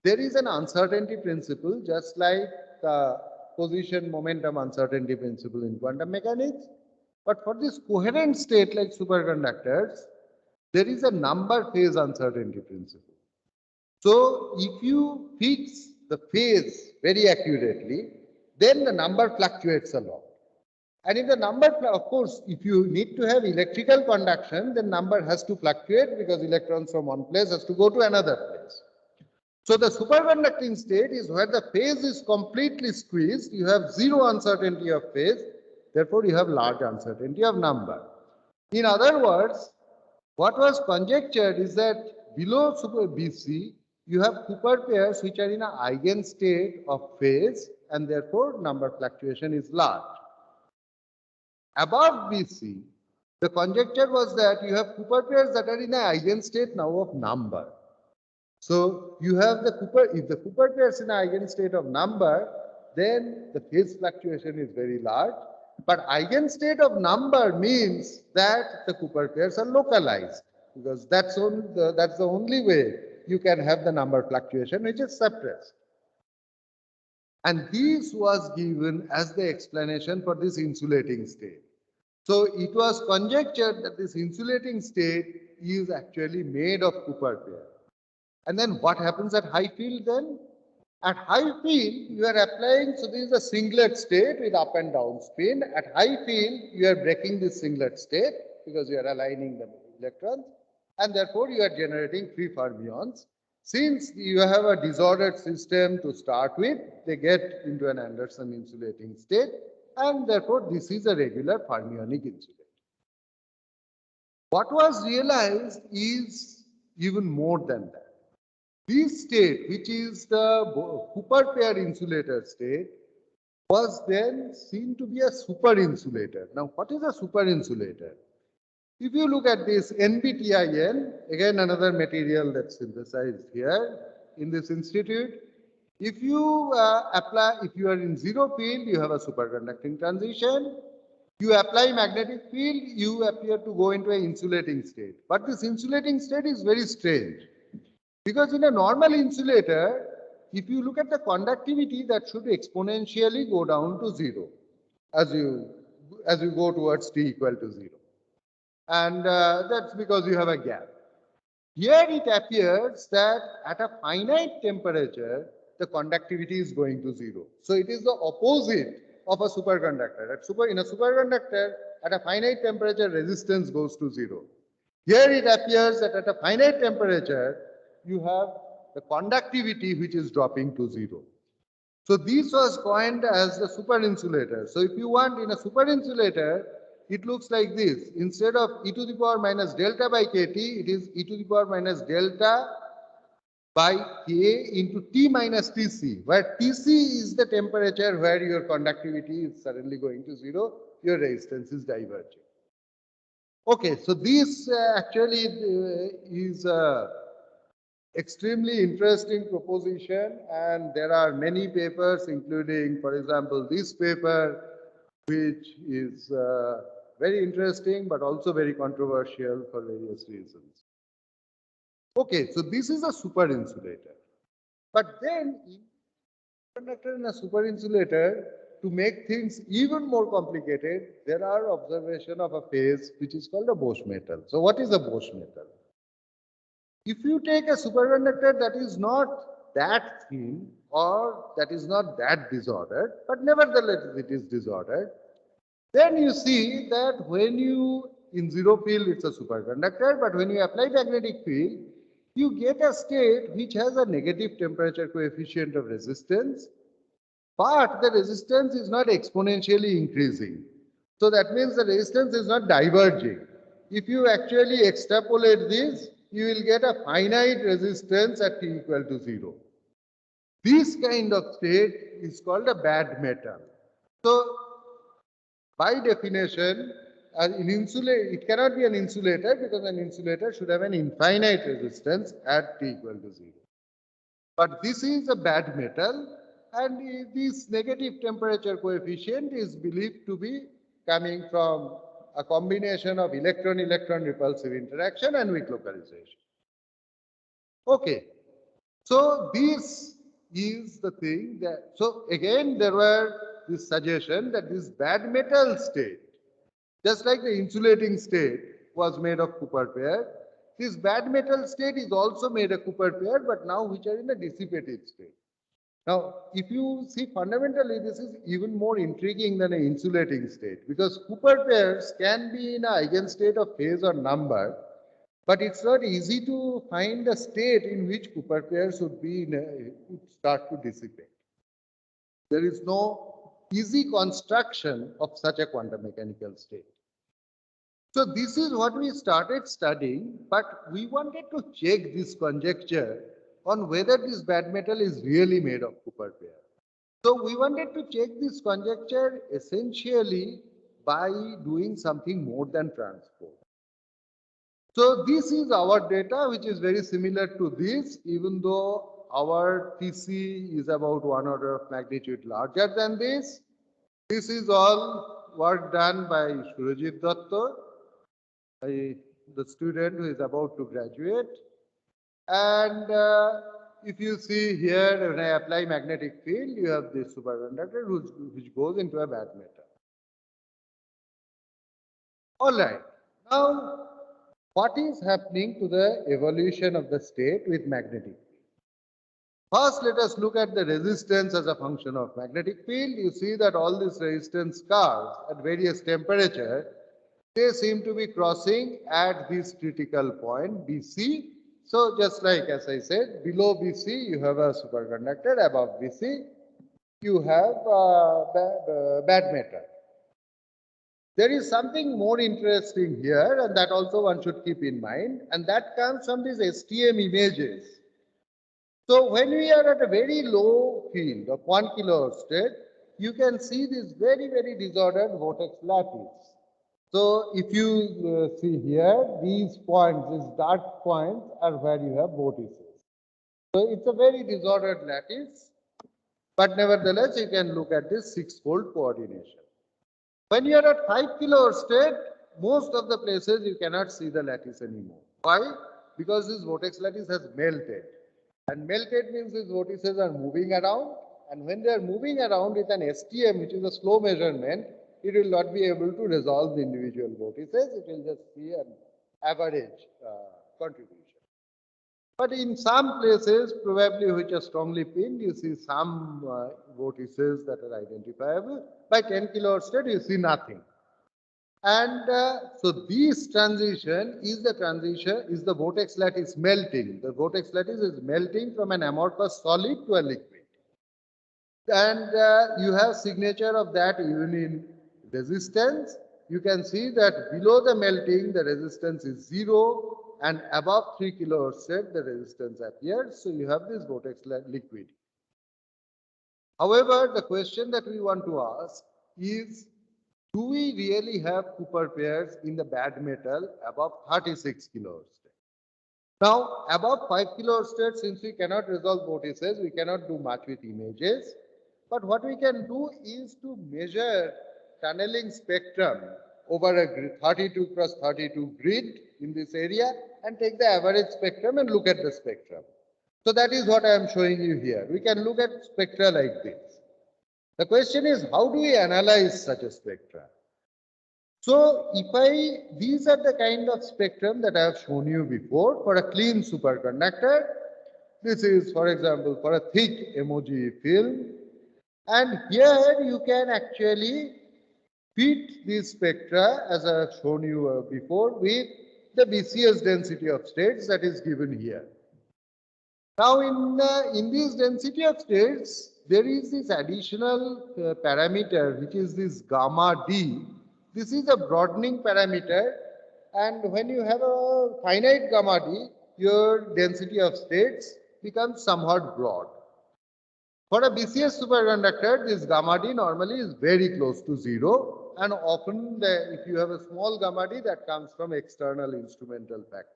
there is an uncertainty principle, just like the position momentum uncertainty principle in quantum mechanics. But for this coherent state like superconductors, there is a number phase uncertainty principle. So if you fix the phase very accurately, then the number fluctuates a lot. And if the number, of course, if you need to have electrical conduction, then number has to fluctuate because electrons from one place has to go to another place. So the superconducting state is where the phase is completely squeezed. You have zero uncertainty of phase. Therefore, you have large uncertainty of number. In other words, what was conjectured is that below super BC, you have Cooper pairs which are in an eigenstate of phase, and therefore number fluctuation is large. Above BC, the conjecture was that you have Cooper pairs that are in an eigenstate now of number. So you have the Cooper, if the Cooper pairs in an eigenstate of number, then the phase fluctuation is very large. But eigenstate of number means that the Cooper pairs are localized, because that's the only way you can have the number fluctuation which is suppressed. And this was given as the explanation for this insulating state. So it was conjectured that this insulating state is actually made of Cooper pair. And then what happens at high field then? At high field, you are applying, so this is a singlet state with up and down spin. At high field, you are breaking this singlet state because you are aligning the electrons, and therefore you are generating free fermions. Since you have a disordered system to start with, they get into an Anderson insulating state, and therefore this is a regular fermionic insulator. What was realized is even more than that. This state, which is the Cooper pair insulator state, was then seen to be a super insulator. Now, what is a super insulator? If you look at this NBTIN, again another material that's synthesized here in this institute, if you if you are in zero field, you have a superconducting transition. You apply magnetic field, you appear to go into an insulating state. But this insulating state is very strange. Because in a normal insulator, if you look at the conductivity, that should exponentially go down to zero as you go towards t equal to 0. And that's because you have a gap. Here it appears that at a finite temperature, the conductivity is going to 0. So it is the opposite of a superconductor. In a superconductor, at a finite temperature, resistance goes to 0. Here it appears that at a finite temperature, you have the conductivity which is dropping to 0. So this was coined as the super insulator. So if you want in a super insulator, it looks like this. Instead of e to the power minus delta by kt, it is e to the power minus delta by K into T minus Tc, where Tc is the temperature where your conductivity is suddenly going to 0, your resistance is diverging. Okay, so this actually is a extremely interesting proposition, and there are many papers, including, for example, this paper, which is Very interesting, but also very controversial for various reasons. Okay, so this is a super insulator. But then, conductor and a super insulator, to make things even more complicated, there are observation of a phase which is called a Bosch metal. So what is a Bosch metal? If you take a superconductor that is not that thin or that is not that disordered, but nevertheless it is disordered, then you see that when you, in zero field it's a superconductor, but when you apply magnetic field, you get a state which has a negative temperature coefficient of resistance, but the resistance is not exponentially increasing. So that means the resistance is not diverging. If you actually extrapolate this, you will get a finite resistance at t equal to 0. This kind of state is called a bad metal. So by definition, it cannot be an insulator because an insulator should have an infinite resistance at t equal to 0. But this is a bad metal, and this negative temperature coefficient is believed to be coming from a combination of electron-electron repulsive interaction and weak localization. Okay, so this is the thing that, so again there were this suggestion that this bad metal state, just like the insulating state was made of Cooper pair, this bad metal state is also made of Cooper pair, but now which are in a dissipative state. Now, if you see fundamentally, this is even more intriguing than an insulating state, because Cooper pairs can be in an eigenstate of phase or number, but it's not easy to find a state in which Cooper pairs would start to dissipate. There is no easy construction of such a quantum mechanical state. So this is what we started studying, but we wanted to check this conjecture on whether this bad metal is really made of Cooper pair. So we wanted to check this conjecture essentially by doing something more than transport. So this is our data, which is very similar to this, even though our TC is about 1 order of magnitude larger than this. This is all work done by Surajit Datta, the student who is about to graduate. And if you see here, when I apply magnetic field, you have this superconductor which goes into a bad metal. All right. Now, what is happening to the evolution of the state with magnetic field? First, let us look at the resistance as a function of magnetic field. You see that all these resistance curves at various temperatures, they seem to be crossing at this critical point BC. So just like as I said, below BC you have a superconductor, above BC you have a bad metal. There is something more interesting here, and that also one should keep in mind, and that comes from these STM images. So when we are at a very low field of 1 kilo-oersted, you can see this very, very disordered vortex lattice. So if you see here, these points, these dark points are where you have vortices. So it's a very disordered lattice, but nevertheless, you can look at this 6-fold coordination. When you are at 5 kilo-oersted, most of the places you cannot see the lattice anymore. Why? Because this vortex lattice has melted. And melted means these vortices are moving around. And when they are moving around with an STM, which is a slow measurement, it will not be able to resolve the individual vortices. It will just see an average contribution. But in some places, probably which are strongly pinned, you see some vortices that are identifiable. By 10 kilo-oersted, you see nothing. And so this transition is the vortex lattice melting. The vortex lattice is melting from an amorphous solid to a liquid. And you have signature of that even in resistance. You can see that below the melting, the resistance is 0, and above 3 kilo-oersted, the resistance appears. So you have this vortex liquid. However, the question that we want to ask is, do we really have Cooper pairs in the bad metal above 36 kilo-oersted? Now, above 5 kilo-oersted, since we cannot resolve vortices, we cannot do much with images. But what we can do is to measure tunneling spectrum over a 32 cross 32 grid in this area and take the average spectrum and look at the spectrum. So that is what I am showing you here. We can look at spectra like this. The question is, how do we analyze such a spectra? So these are the kind of spectrum that I have shown you before for a clean superconductor. This is, for example, for a thick MOG film. And here you can actually fit these spectra, as I have shown you before, with the BCS density of states that is given here. Now, in this density of states, there is this additional parameter, which is this gamma D. This is a broadening parameter, and when you have a finite gamma D, your density of states becomes somewhat broad. For a BCS superconductor, this gamma D normally is very close to zero, and often if you have a small gamma D, that comes from external instrumental factors.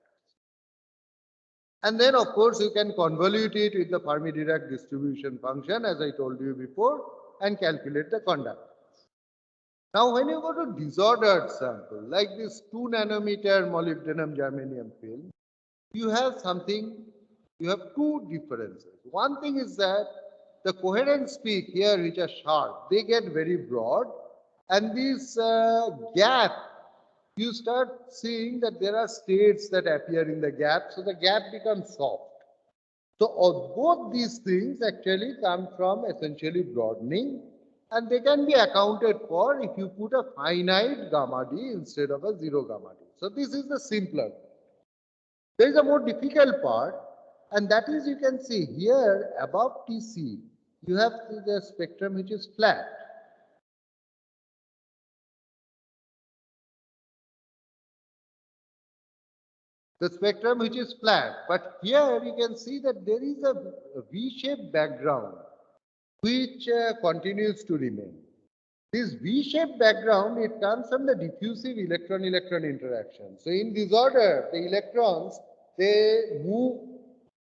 And then, of course, you can convolute it with the Fermi-Dirac distribution function, as I told you before, and calculate the conductance. Now, when you go to disordered sample, like this 2 nanometer molybdenum germanium film, you have two differences. One thing is that the coherence peak here, which are sharp, they get very broad, and this gap, you start seeing that there are states that appear in the gap, so the gap becomes soft. So both these things actually come from essentially broadening, and they can be accounted for if you put a finite gamma D instead of a zero gamma D. So this is the simpler part. There is a more difficult part, and that is, you can see here above TC, you have the spectrum which is flat. The spectrum which is flat, but here you can see that there is a V-shaped background which continues to remain. This V-shaped background, it comes from the diffusive electron-electron interaction. So in disorder, the electrons, they move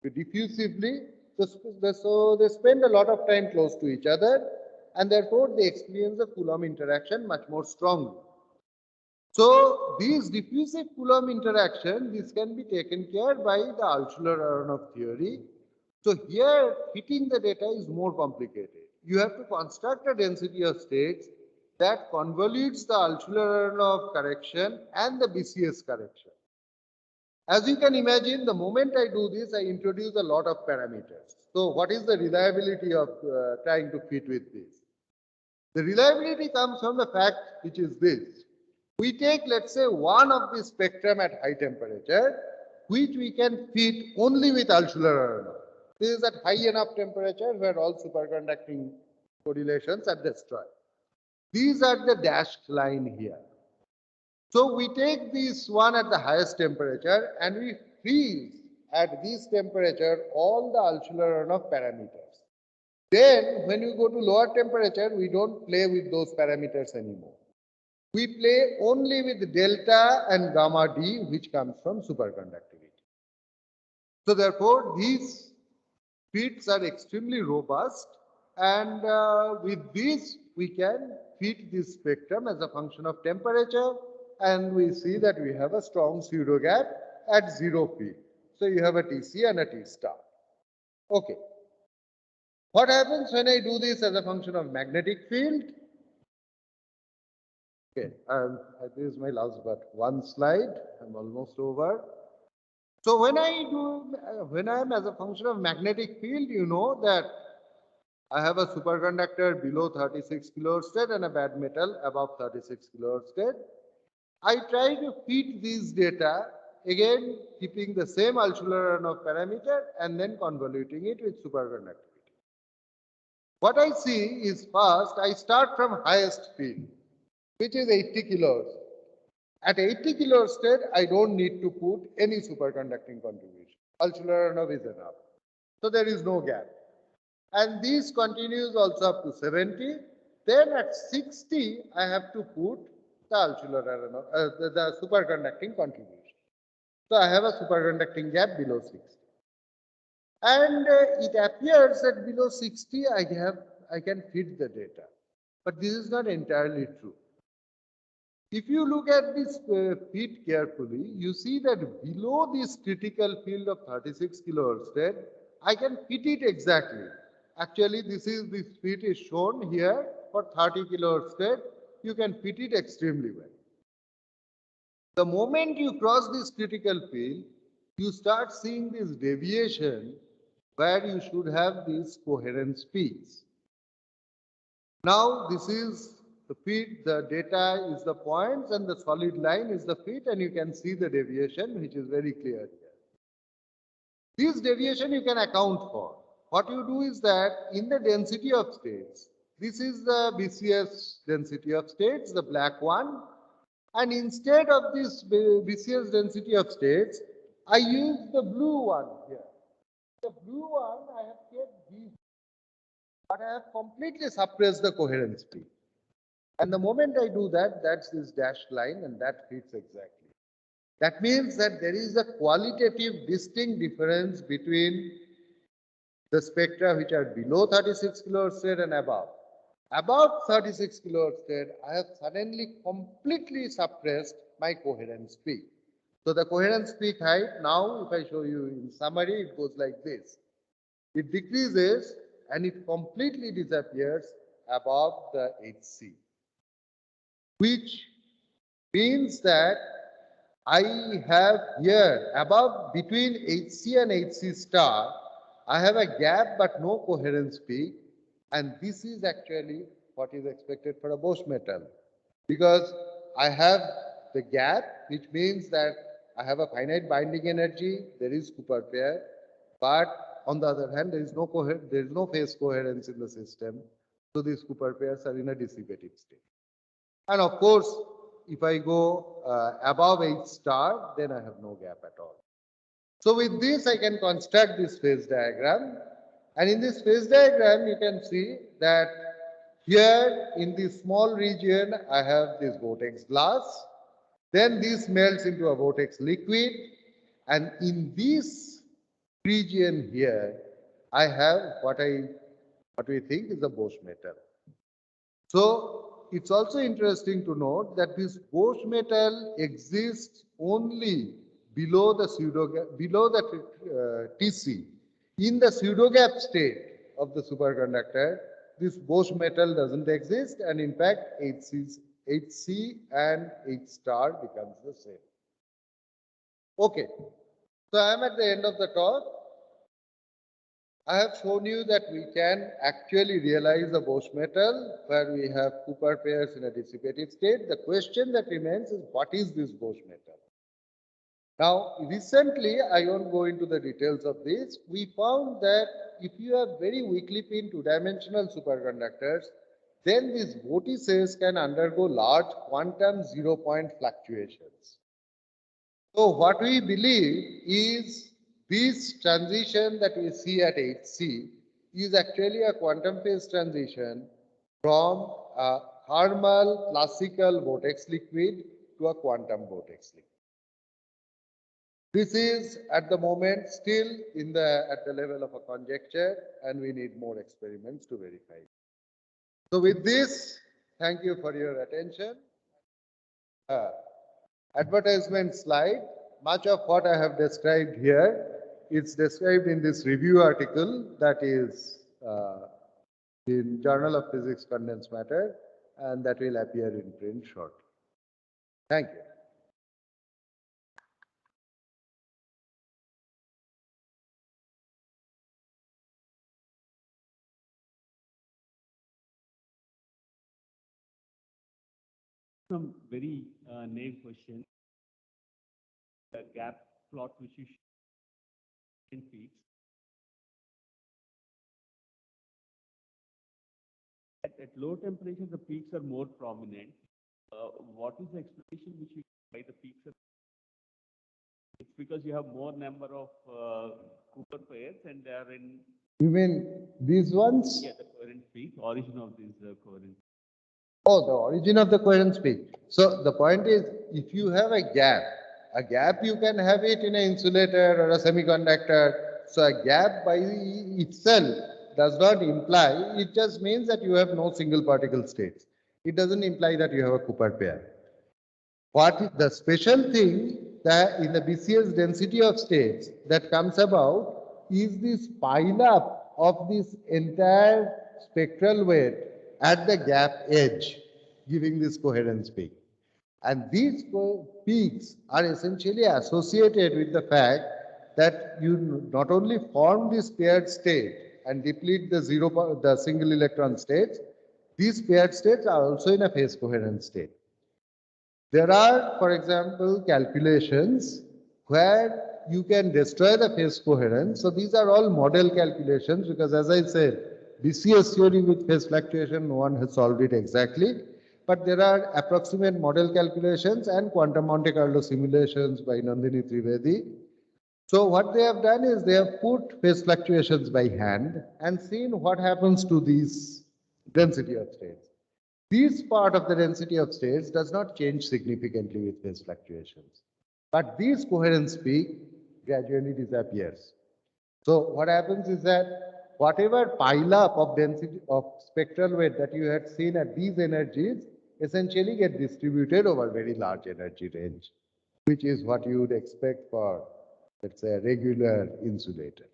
diffusively, so they spend a lot of time close to each other, and therefore they experience the Coulomb interaction much more strongly. So these diffusive Coulomb interaction, this can be taken care by the Altshuler-Aronoff theory. So here fitting the data is more complicated. You have to construct a density of states that convolutes the Altshuler-Aronoff correction and the BCS correction. As you can imagine, the moment I do this, I introduce a lot of parameters. So what is the reliability of trying to fit with this? The reliability comes from the fact which is this. We take, let's say, one of the spectrum at high temperature, which we can fit only with Altshuler-Aronoff. This is at high enough temperature where all superconducting correlations are destroyed. These are the dashed line here. So we take this one at the highest temperature and we freeze at this temperature all the Altshuler-Aronoff parameters. Then when you go to lower temperature, we don't play with those parameters anymore. We play only with delta and gamma D, which comes from superconductivity. So therefore, these fits are extremely robust, and with this, we can fit this spectrum as a function of temperature, and we see that we have a strong pseudo gap at zero field. So you have a TC and a T star. Okay. What happens when I do this as a function of magnetic field? Okay, this is my last but one slide. I'm almost over. So when I am as a function of magnetic field, you know that I have a superconductor below 36 kilooersted and a bad metal above 36 kilooersted. I try to fit these data, again keeping the same Altshuler-Aronoff parameter and then convoluting it with superconductivity. What I see is first, I start from highest field, which is 80 kilooersted. At 80 kilooersted, I don't need to put any superconducting contribution. Altshuler-Aronoff is enough. So there is no gap. And this continues also up to 70. Then at 60, I have to put the Altshuler-Aronoff, the superconducting contribution. So I have a superconducting gap below 60. And it appears that below 60, I can fit the data. But this is not entirely true. If you look at this feet carefully, you see that below this critical field of 36 kilo I can fit it exactly. Actually, this feet is shown here for 30 kilo you can fit it extremely well. The moment you cross this critical field, you start seeing this deviation where you should have these coherence peaks. Now, this is the feet, the data is the points, and the solid line is the feet, and you can see the deviation, which is very clear here. This deviation you can account for. What you do is that in the density of states, this is the BCS density of states, the black one, and instead of this BCS density of states, I use the blue one here. The blue one, I have kept these, but I have completely suppressed the coherence peak. And the moment I do that, that's this dashed line, and that fits exactly. That means that there is a qualitative distinct difference between the spectra which are below 36 kilohertz and above. Above 36 kilohertz, I have suddenly completely suppressed my coherence peak. So the coherence peak height, now if I show you in summary, it goes like this. It decreases and it completely disappears above the HC, which means that I have here above between HC and HC star, I have a gap but no coherence peak, and this is actually what is expected for a Bosch metal, because I have the gap, which means that I have a finite binding energy, there is Cooper pair, but on the other hand, there is no phase coherence in the system, so these Cooper pairs are in a dissipative state. And of course, if I go above H star, then I have no gap at all. So with this, I can construct this phase diagram. And in this phase diagram, you can see that here in this small region, I have this vortex glass. Then this melts into a vortex liquid. And in this region here, I have what we think is a Bosch metal. So it's also interesting to note that this Bosch metal exists only below the TC. In the pseudogap state of the superconductor, this Bosch metal doesn't exist, and in fact, HC and H star becomes the same. Okay, so I am at the end of the talk. I have shown you that we can actually realize a Bosch metal where we have Cooper pairs in a dissipative state. The question that remains is, what is this Bosch metal? Now, recently, I won't go into the details of this. We found that if you have very weakly pinned two-dimensional superconductors, then these vortices can undergo large quantum zero-point fluctuations. So what we believe is this transition that we see at HC is actually a quantum phase transition from a thermal classical vortex liquid to a quantum vortex liquid. This is at the moment still at the level of a conjecture, and we need more experiments to verify. So with this, thank you for your attention. Advertisement slide. Much of what I have described here, it's described in this review article that is in Journal of Physics Condensed Matter, and that will appear in print shortly. Thank you. Some very naive question. The gap plot which you in feet. At low temperature, the peaks are more prominent. What is the explanation which you by the peaks? It's because you have more number of Cooper pairs and they are in. You mean these ones? Yeah, the coherent peak, origin of these coherent. Oh, the origin of the coherence peak. So the point is, if you have a gap you can have it in an insulator or a semiconductor. So a gap by itself does not imply, it just means that you have no single particle states. It doesn't imply that you have a Cooper pair. The special thing that in the BCS density of states that comes about is this pile up of this entire spectral weight at the gap edge, giving this coherence peak. And these peaks are essentially associated with the fact that you not only form this paired state and deplete the single electron states, these paired states are also in a phase coherent state. There are, for example, calculations where you can destroy the phase coherence. So these are all model calculations because, as I said, BCS theory with phase fluctuation, no one has solved it exactly. But there are approximate model calculations and quantum Monte Carlo simulations by Nandini Trivedi. So what they have done is they have put phase fluctuations by hand and seen what happens to these density of states. This part of the density of states does not change significantly with phase fluctuations. But this coherence peak gradually disappears. So what happens is that whatever pile up of density of spectral weight that you had seen at these energies essentially get distributed over very large energy range, which is what you would expect for, let's say, a regular insulator.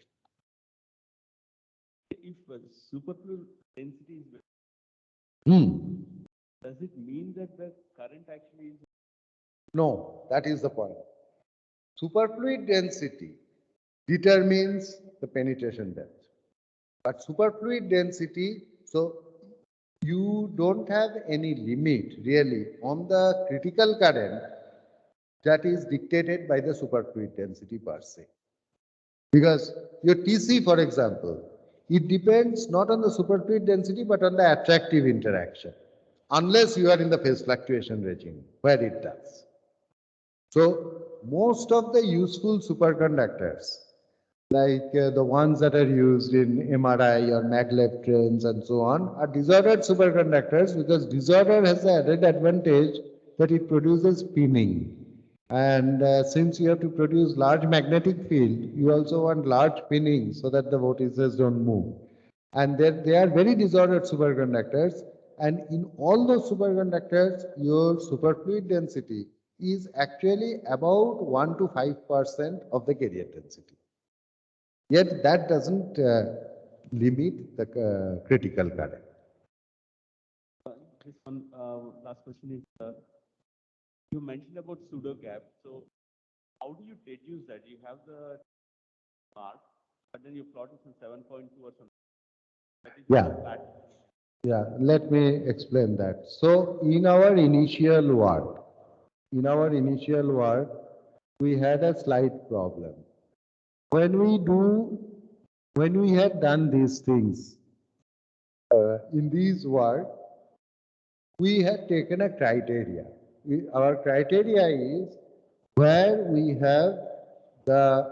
If superfluid density is, does it mean that the current actually is? No, that is the point. Superfluid density determines the penetration depth. But superfluid density, so you don't have any limit really on the critical current that is dictated by the superfluid density per se. Because your TC, for example, it depends not on the superfluid density but on the attractive interaction, unless you are in the phase fluctuation regime, where it does. So most of the useful superconductors, like the ones that are used in MRI or maglev trains and so on, are disordered superconductors because disorder has the added advantage that it produces spinning. And since you have to produce large magnetic field, you also want large spinning so that the vortices don't move. And they are very disordered superconductors. And in all those superconductors, your superfluid density is actually about 1 to 5% of the carrier density. Yet that doesn't limit the critical current. This one last question is, you mentioned about pseudo gap. So how do you deduce that? You have the mark, but then you plot it in 7.2 or something. That is Yeah. Yeah, let me explain that. So in our initial work, we had a slight problem. When we had done these things in these work, we had taken a criteria. Our criteria is where we have the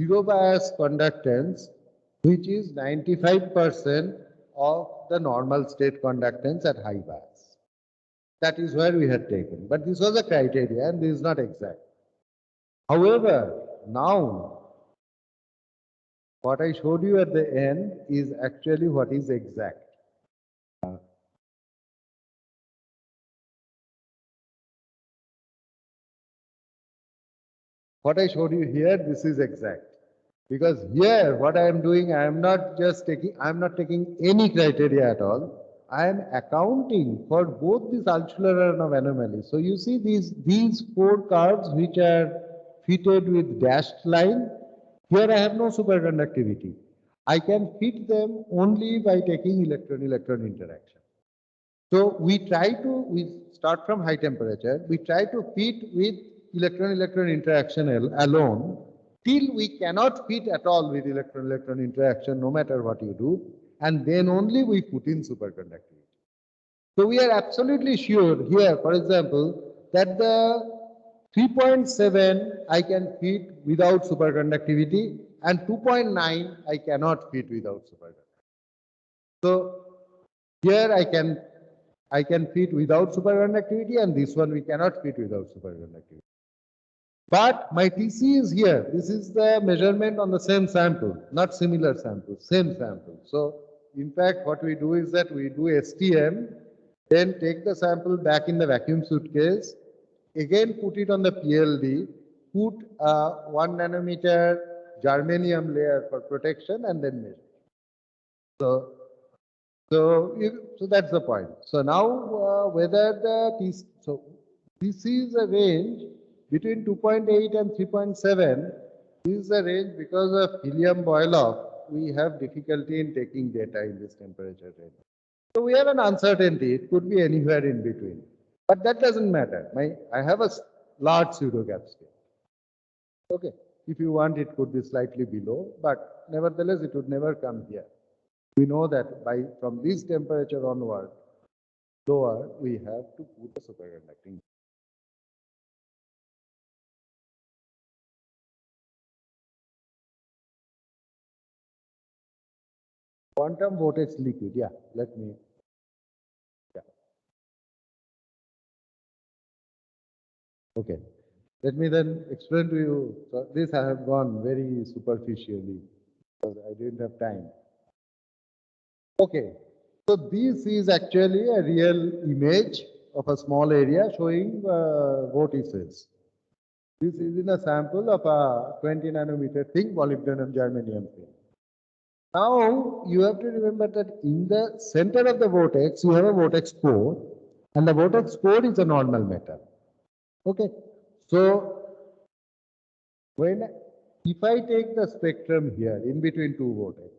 zero bias conductance, which is 95% of the normal state conductance at high bias. That is where we had taken. But this was a criteria and this is not exact. However, now what I showed you at the end is actually what is exact. What I showed you here, this is exact. Because here, what I am doing, I am not taking any criteria at all. I am accounting for both this Altshuler and of anomaly. So you see these four curves which are fitted with dashed line. Here I have no superconductivity. I can fit them only by taking electron-electron interaction. So we start from high temperature. We try to fit with electron-electron interaction alone till we cannot fit at all with electron-electron interaction, no matter what you do, and then only we put in superconductivity. So we are absolutely sure here, for example, that the 3.7 I can fit without superconductivity and 2.9 I cannot fit without superconductivity. So here I can fit without superconductivity and this one we cannot fit without superconductivity. But my TC is here. This is the measurement on the same sample, not similar sample, same sample. So in fact, what we do is that we do STM, then take the sample back in the vacuum suitcase, again put it on the PLD, put a 1 nanometer germanium layer for protection and then measure. So that's the point. So now whether this is a range between 2.8 and 3.7. This is a range because of helium boil-off. We have difficulty in taking data in this temperature range. So we have an uncertainty. It could be anywhere in between. But that doesn't matter. I have a large pseudo-gap scale. Okay. If you want, it could be slightly below, but nevertheless, it would never come here. We know that from this temperature onward, lower, we have to put a superconducting. Quantum vortex liquid, yeah, okay. Let me then explain to you. So this I have gone very superficially because I didn't have time. Okay, so this is actually a real image of a small area showing vortices. This is in a sample of a 20 nanometer thin molybdenum germanium film. Now you have to remember that in the center of the vortex, you have a vortex core, and the vortex core is a normal metal. Okay, so if I take the spectrum here in between two vortexes,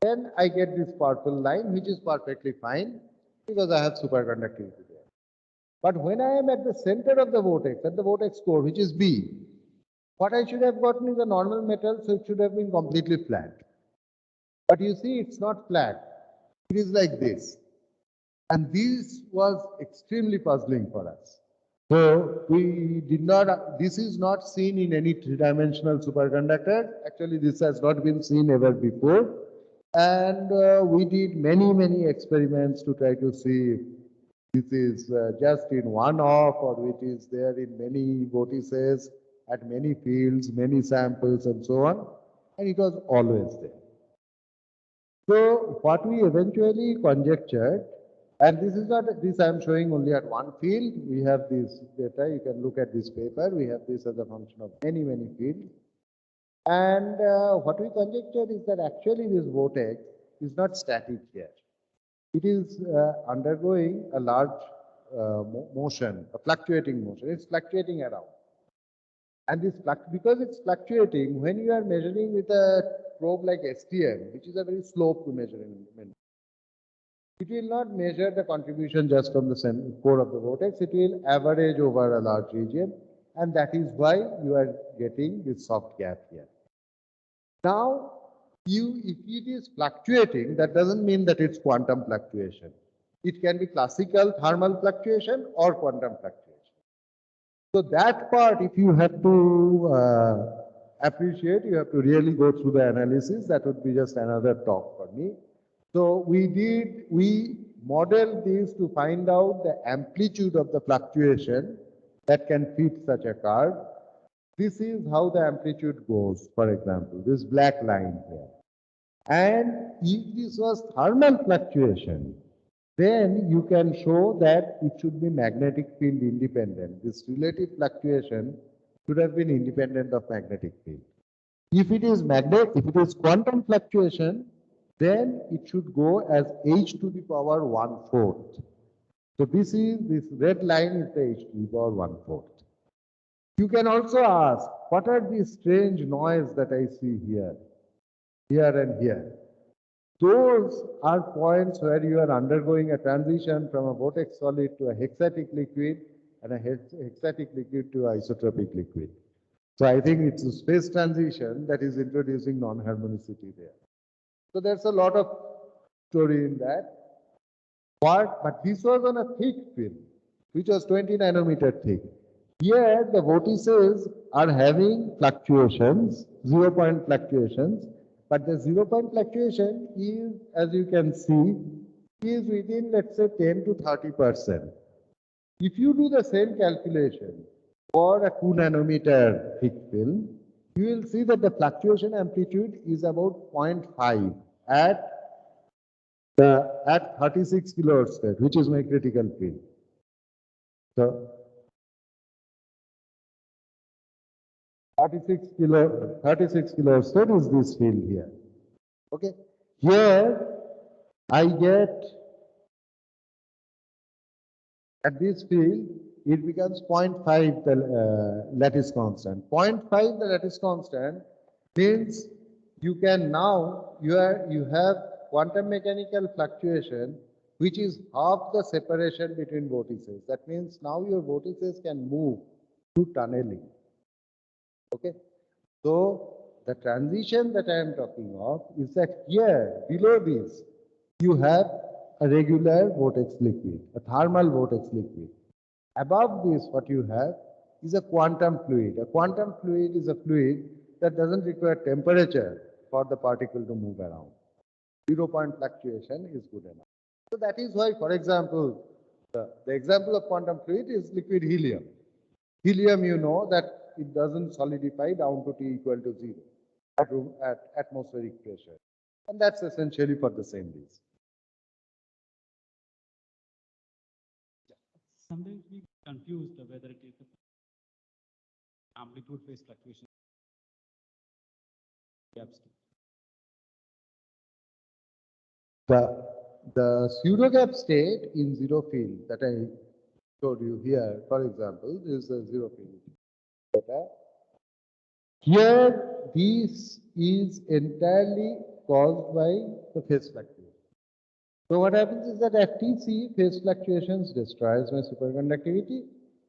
then I get this purple line, which is perfectly fine because I have superconductivity there. But when I am at the center of the vortex, at the vortex core, which is B, what I should have gotten is a normal metal, so it should have been completely flat. But you see, it's not flat. It is like this. And this was extremely puzzling for us. So we did not, this is not seen in any three-dimensional superconductor. Actually, this has not been seen ever before. And we did many experiments to try to see if this is just in one off or it is there in many vortices at many fields, many samples and so on. And it was always there. So what we eventually conjectured, and this is not, this I am showing only at one field. We have this data, you can look at this paper. We have this as a function of many fields. And what we conjectured is that actually this vortex is not static here. It is undergoing a large motion, a fluctuating motion. It's fluctuating around. And this because it's fluctuating, when you are measuring with a probe like STM, which is a very slow to measuring, it will not measure the contribution just from the core of the vortex. It will average over a large region, and that is why you are getting this soft gap here. Now, if it is fluctuating, that doesn't mean that it's quantum fluctuation. It can be classical thermal fluctuation or quantum fluctuation. So that part, if you have to appreciate, you have to really go through the analysis. That would be just another talk for me. So we modeled this to find out the amplitude of the fluctuation that can fit such a curve. This is how the amplitude goes, for example, this black line here. And if this was thermal fluctuation, then you can show that it should be magnetic field independent. This relative fluctuation should have been independent of magnetic field. If it is quantum fluctuation, then it should go as h to the power 1/4. So this red line is the h to the power 1/4. You can also ask, what are these strange noise that I see here and here? Those are points where you are undergoing a transition from a vortex solid to a hexatic liquid and a hexatic liquid to isotropic liquid. So I think it's a space transition that is introducing non-harmonicity there. So there's a lot of story in that. But this was on a thick film, which was 20 nanometer thick. Here, the vortices are having fluctuations, 0-point fluctuations, but the 0-point fluctuation is, as you can see, is within, let's say, 10 to 30%. If you do the same calculation for a 2 nanometer thick film, you will see that the fluctuation amplitude is about 0.5 at 36 kilohertz, which is my critical field. So 36 kilostate is this field here. Okay. Here I get at this field, it becomes 0.5 the lattice constant. 0.5 the lattice constant means you can now, you have quantum mechanical fluctuation which is half the separation between vortices. That means now your vortices can move through tunneling. Okay. So the transition that I am talking of is that here below this you have a regular vortex liquid, a thermal vortex liquid. Above this, what you have is a quantum fluid. A quantum fluid is a fluid that doesn't require temperature for the particle to move around. 0 point fluctuation is good enough. So that is why, for example, the example of quantum fluid is liquid helium. Helium, you know that it doesn't solidify down to T equal to 0 at atmospheric pressure. And that's essentially for the same reason. Sometimes we confused whether it is the amplitude phase fluctuation. Gap state. The pseudo gap state in zero field that I showed you here, for example, is a zero field data. Here, this is entirely caused by the phase fluctuation. So what happens is that at Tc, phase fluctuations destroys my superconductivity,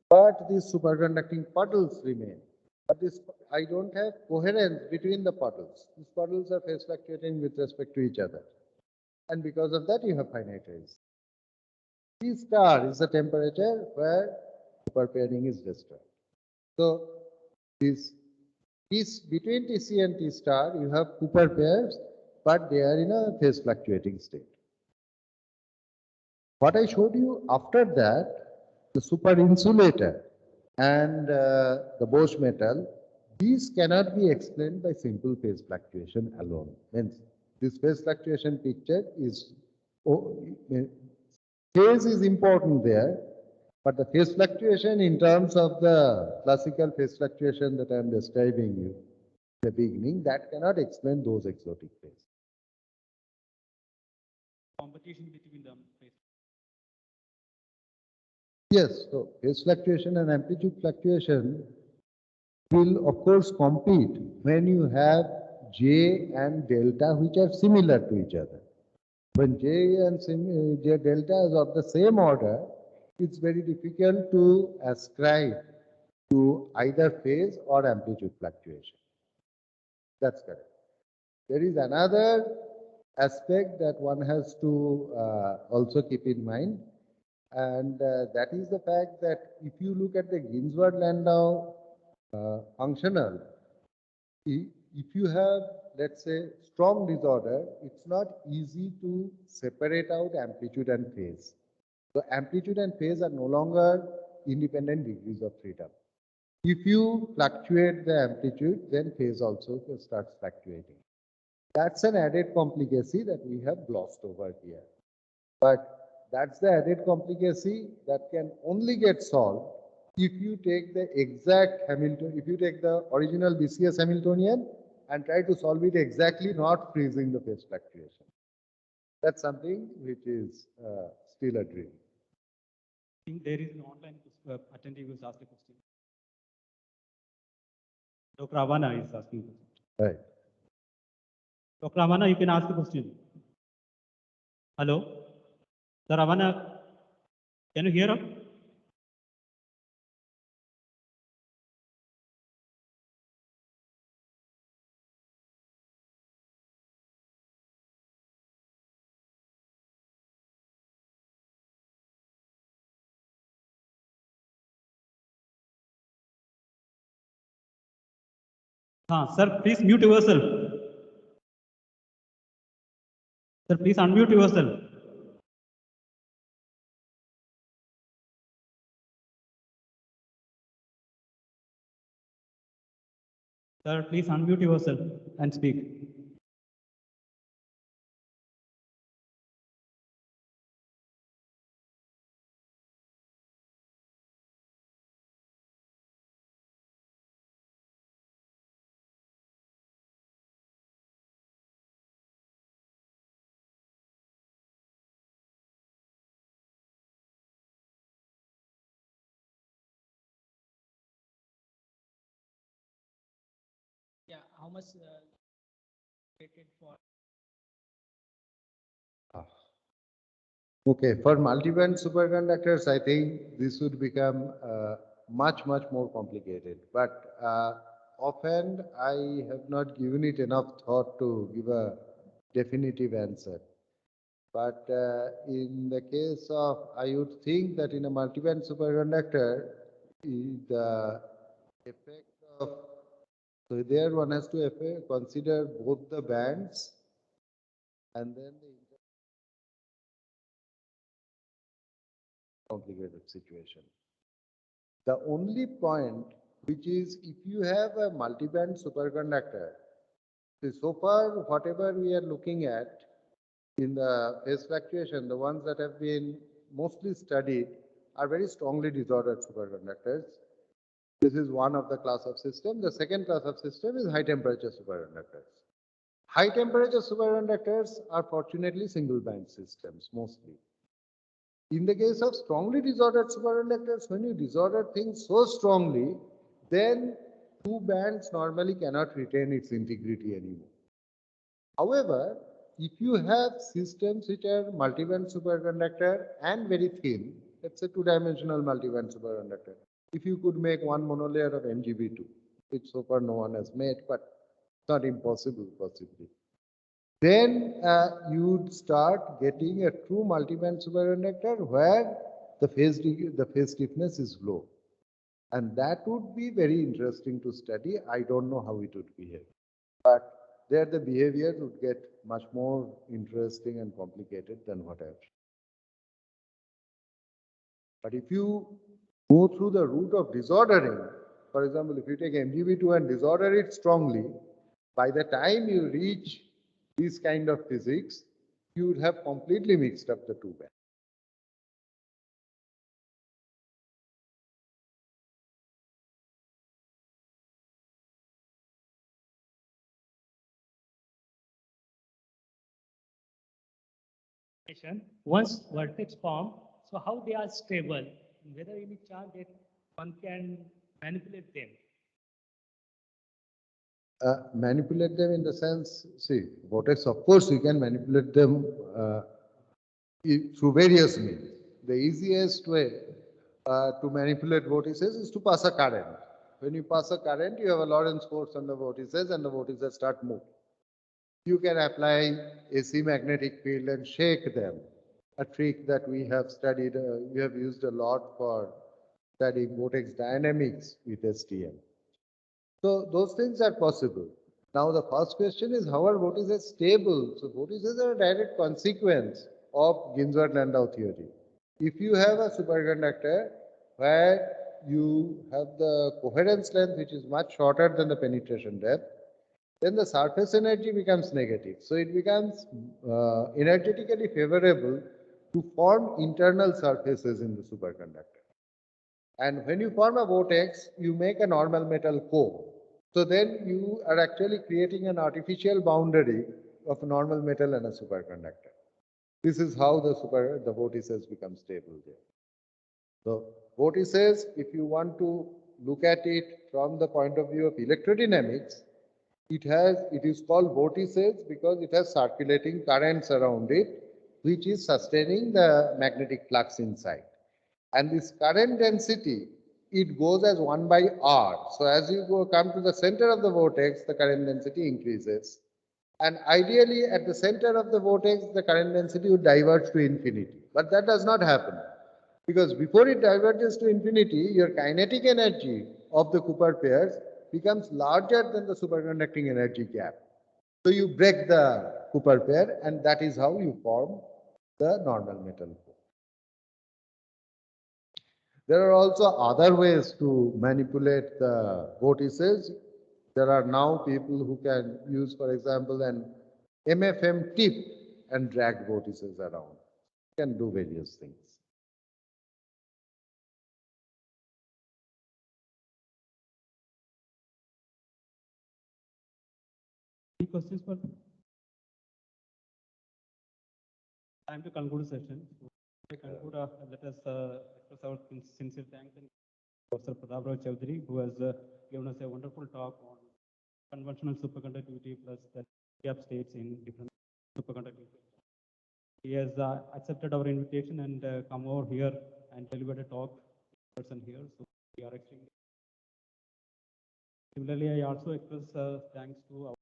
but these superconducting puddles remain. But this, I don't have coherence between the puddles. These puddles are phase fluctuating with respect to each other. And because of that, you have finite rays. T star is the temperature where superpairing is destroyed. So this between Tc and T star, you have Cooper pairs, but they are in a phase fluctuating state. What I showed you after that, the super insulator and the Bosch metal, these cannot be explained by simple phase fluctuation alone. Means this phase fluctuation picture is, phase is important there, but the phase fluctuation in terms of the classical phase fluctuation that I am describing you in the beginning, that cannot explain those exotic phases. Competition between them. Yes, so phase fluctuation and amplitude fluctuation will of course compete when you have J and delta which are similar to each other. When J and J delta is of the same order, it's very difficult to ascribe to either phase or amplitude fluctuation. That's correct. There is another aspect that one has to also keep in mind, and that is the fact that if you look at the Ginzburg-Landau functional, if you have, let's say, strong disorder, it's not easy to separate out amplitude and phase. So amplitude and phase are no longer independent degrees of freedom. If you fluctuate the amplitude, then phase also starts fluctuating. That's an added complicacy that we have glossed over here. But that's the added complicacy that can only get solved if you take the exact Hamilton, if you take the original BCS Hamiltonian and try to solve it exactly, not freezing the phase fluctuation. That's something which is still a dream. I think there is an online attendee who has asked a question. Dr. Avana is asking a question. Right. Dr. Avana, you can ask the question. Hello? Dr. Avana, can you hear us? Sir, please mute yourself. Sir, please unmute yourself. Sir, please unmute yourself and speak. Yeah, how much rated for? Ah. Okay, for multiband superconductors, I think this would become much, much more complicated. But often I have not given it enough thought to give a definitive answer. But in the case of, I would think that in a multiband superconductor, the effect of, so there one has to consider both the bands and then the complicated situation. The only point which is if you have a multiband superconductor, so far whatever we are looking at in the phase fluctuation, the ones that have been mostly studied are very strongly disordered superconductors. This is one of the class of system. The second class of system is high temperature superconductors. High temperature superconductors are fortunately single band systems mostly. In the case of strongly disordered superconductors, when you disorder things so strongly, then two bands normally cannot retain its integrity anymore. However, if you have systems which are multiband superconductor and very thin, let's say two-dimensional multiband superconductor, if you could make one monolayer of MgB2, which so far no one has made, but not impossible possibly, then you'd start getting a true multiband superconductor where the phase stiffness is low. And that would be very interesting to study. I don't know how it would behave. But there the behavior would get much more interesting and complicated than what I have shown. But if you go through the route of disordering, for example, if you take MgB2 and disorder it strongly, by the time you reach this kind of physics, you would have completely mixed up the two bands. Once vertex form, so how they are stable? Whether any chance that one can manipulate them? Manipulate them in the sense, see, vortex, of course, you can manipulate them through various means. The easiest way to manipulate vortices is to pass a current. When you pass a current, you have a Lorentz force on the vortices and the vortices start moving. You can apply AC magnetic field and shake them, a trick that we have studied, we have used a lot for studying vortex dynamics with STM. So those things are possible. Now the first question is how are vortices stable? So vortices are a direct consequence of Ginzburg-Landau theory. If you have a superconductor where you have the coherence length which is much shorter than the penetration depth, then the surface energy becomes negative. So it becomes energetically favorable to form internal surfaces in the superconductor. And when you form a vortex, you make a normal metal core. So then you are actually creating an artificial boundary of a normal metal and a superconductor. This is how the vortices become stable there. So vortices, if you want to look at it from the point of view of electrodynamics, it is called vortices because it has circulating currents around it, which is sustaining the magnetic flux inside. And this current density, it goes as 1 by r. So as you come to the center of the vortex, the current density increases. And ideally, at the center of the vortex, the current density would diverge to infinity. But that does not happen. Because before it diverges to infinity, your kinetic energy of the Cooper pairs becomes larger than the superconducting energy gap. So you break the Cooper pair, and that is how you form the normal metal core. There are also other ways to manipulate the vortices. There are now people who can use, for example, an MFM tip and drag vortices around. Can do various things. Any questions for? Time to conclude the session. To conclude, let us express our sincere thanks and Professor Pratap Rao Chaudhary, who has given us a wonderful talk on conventional superconductivity plus the gap states in different superconductivity. He has accepted our invitation and come over here and delivered a talk in person here. So we are extremely. Similarly, I also express thanks to our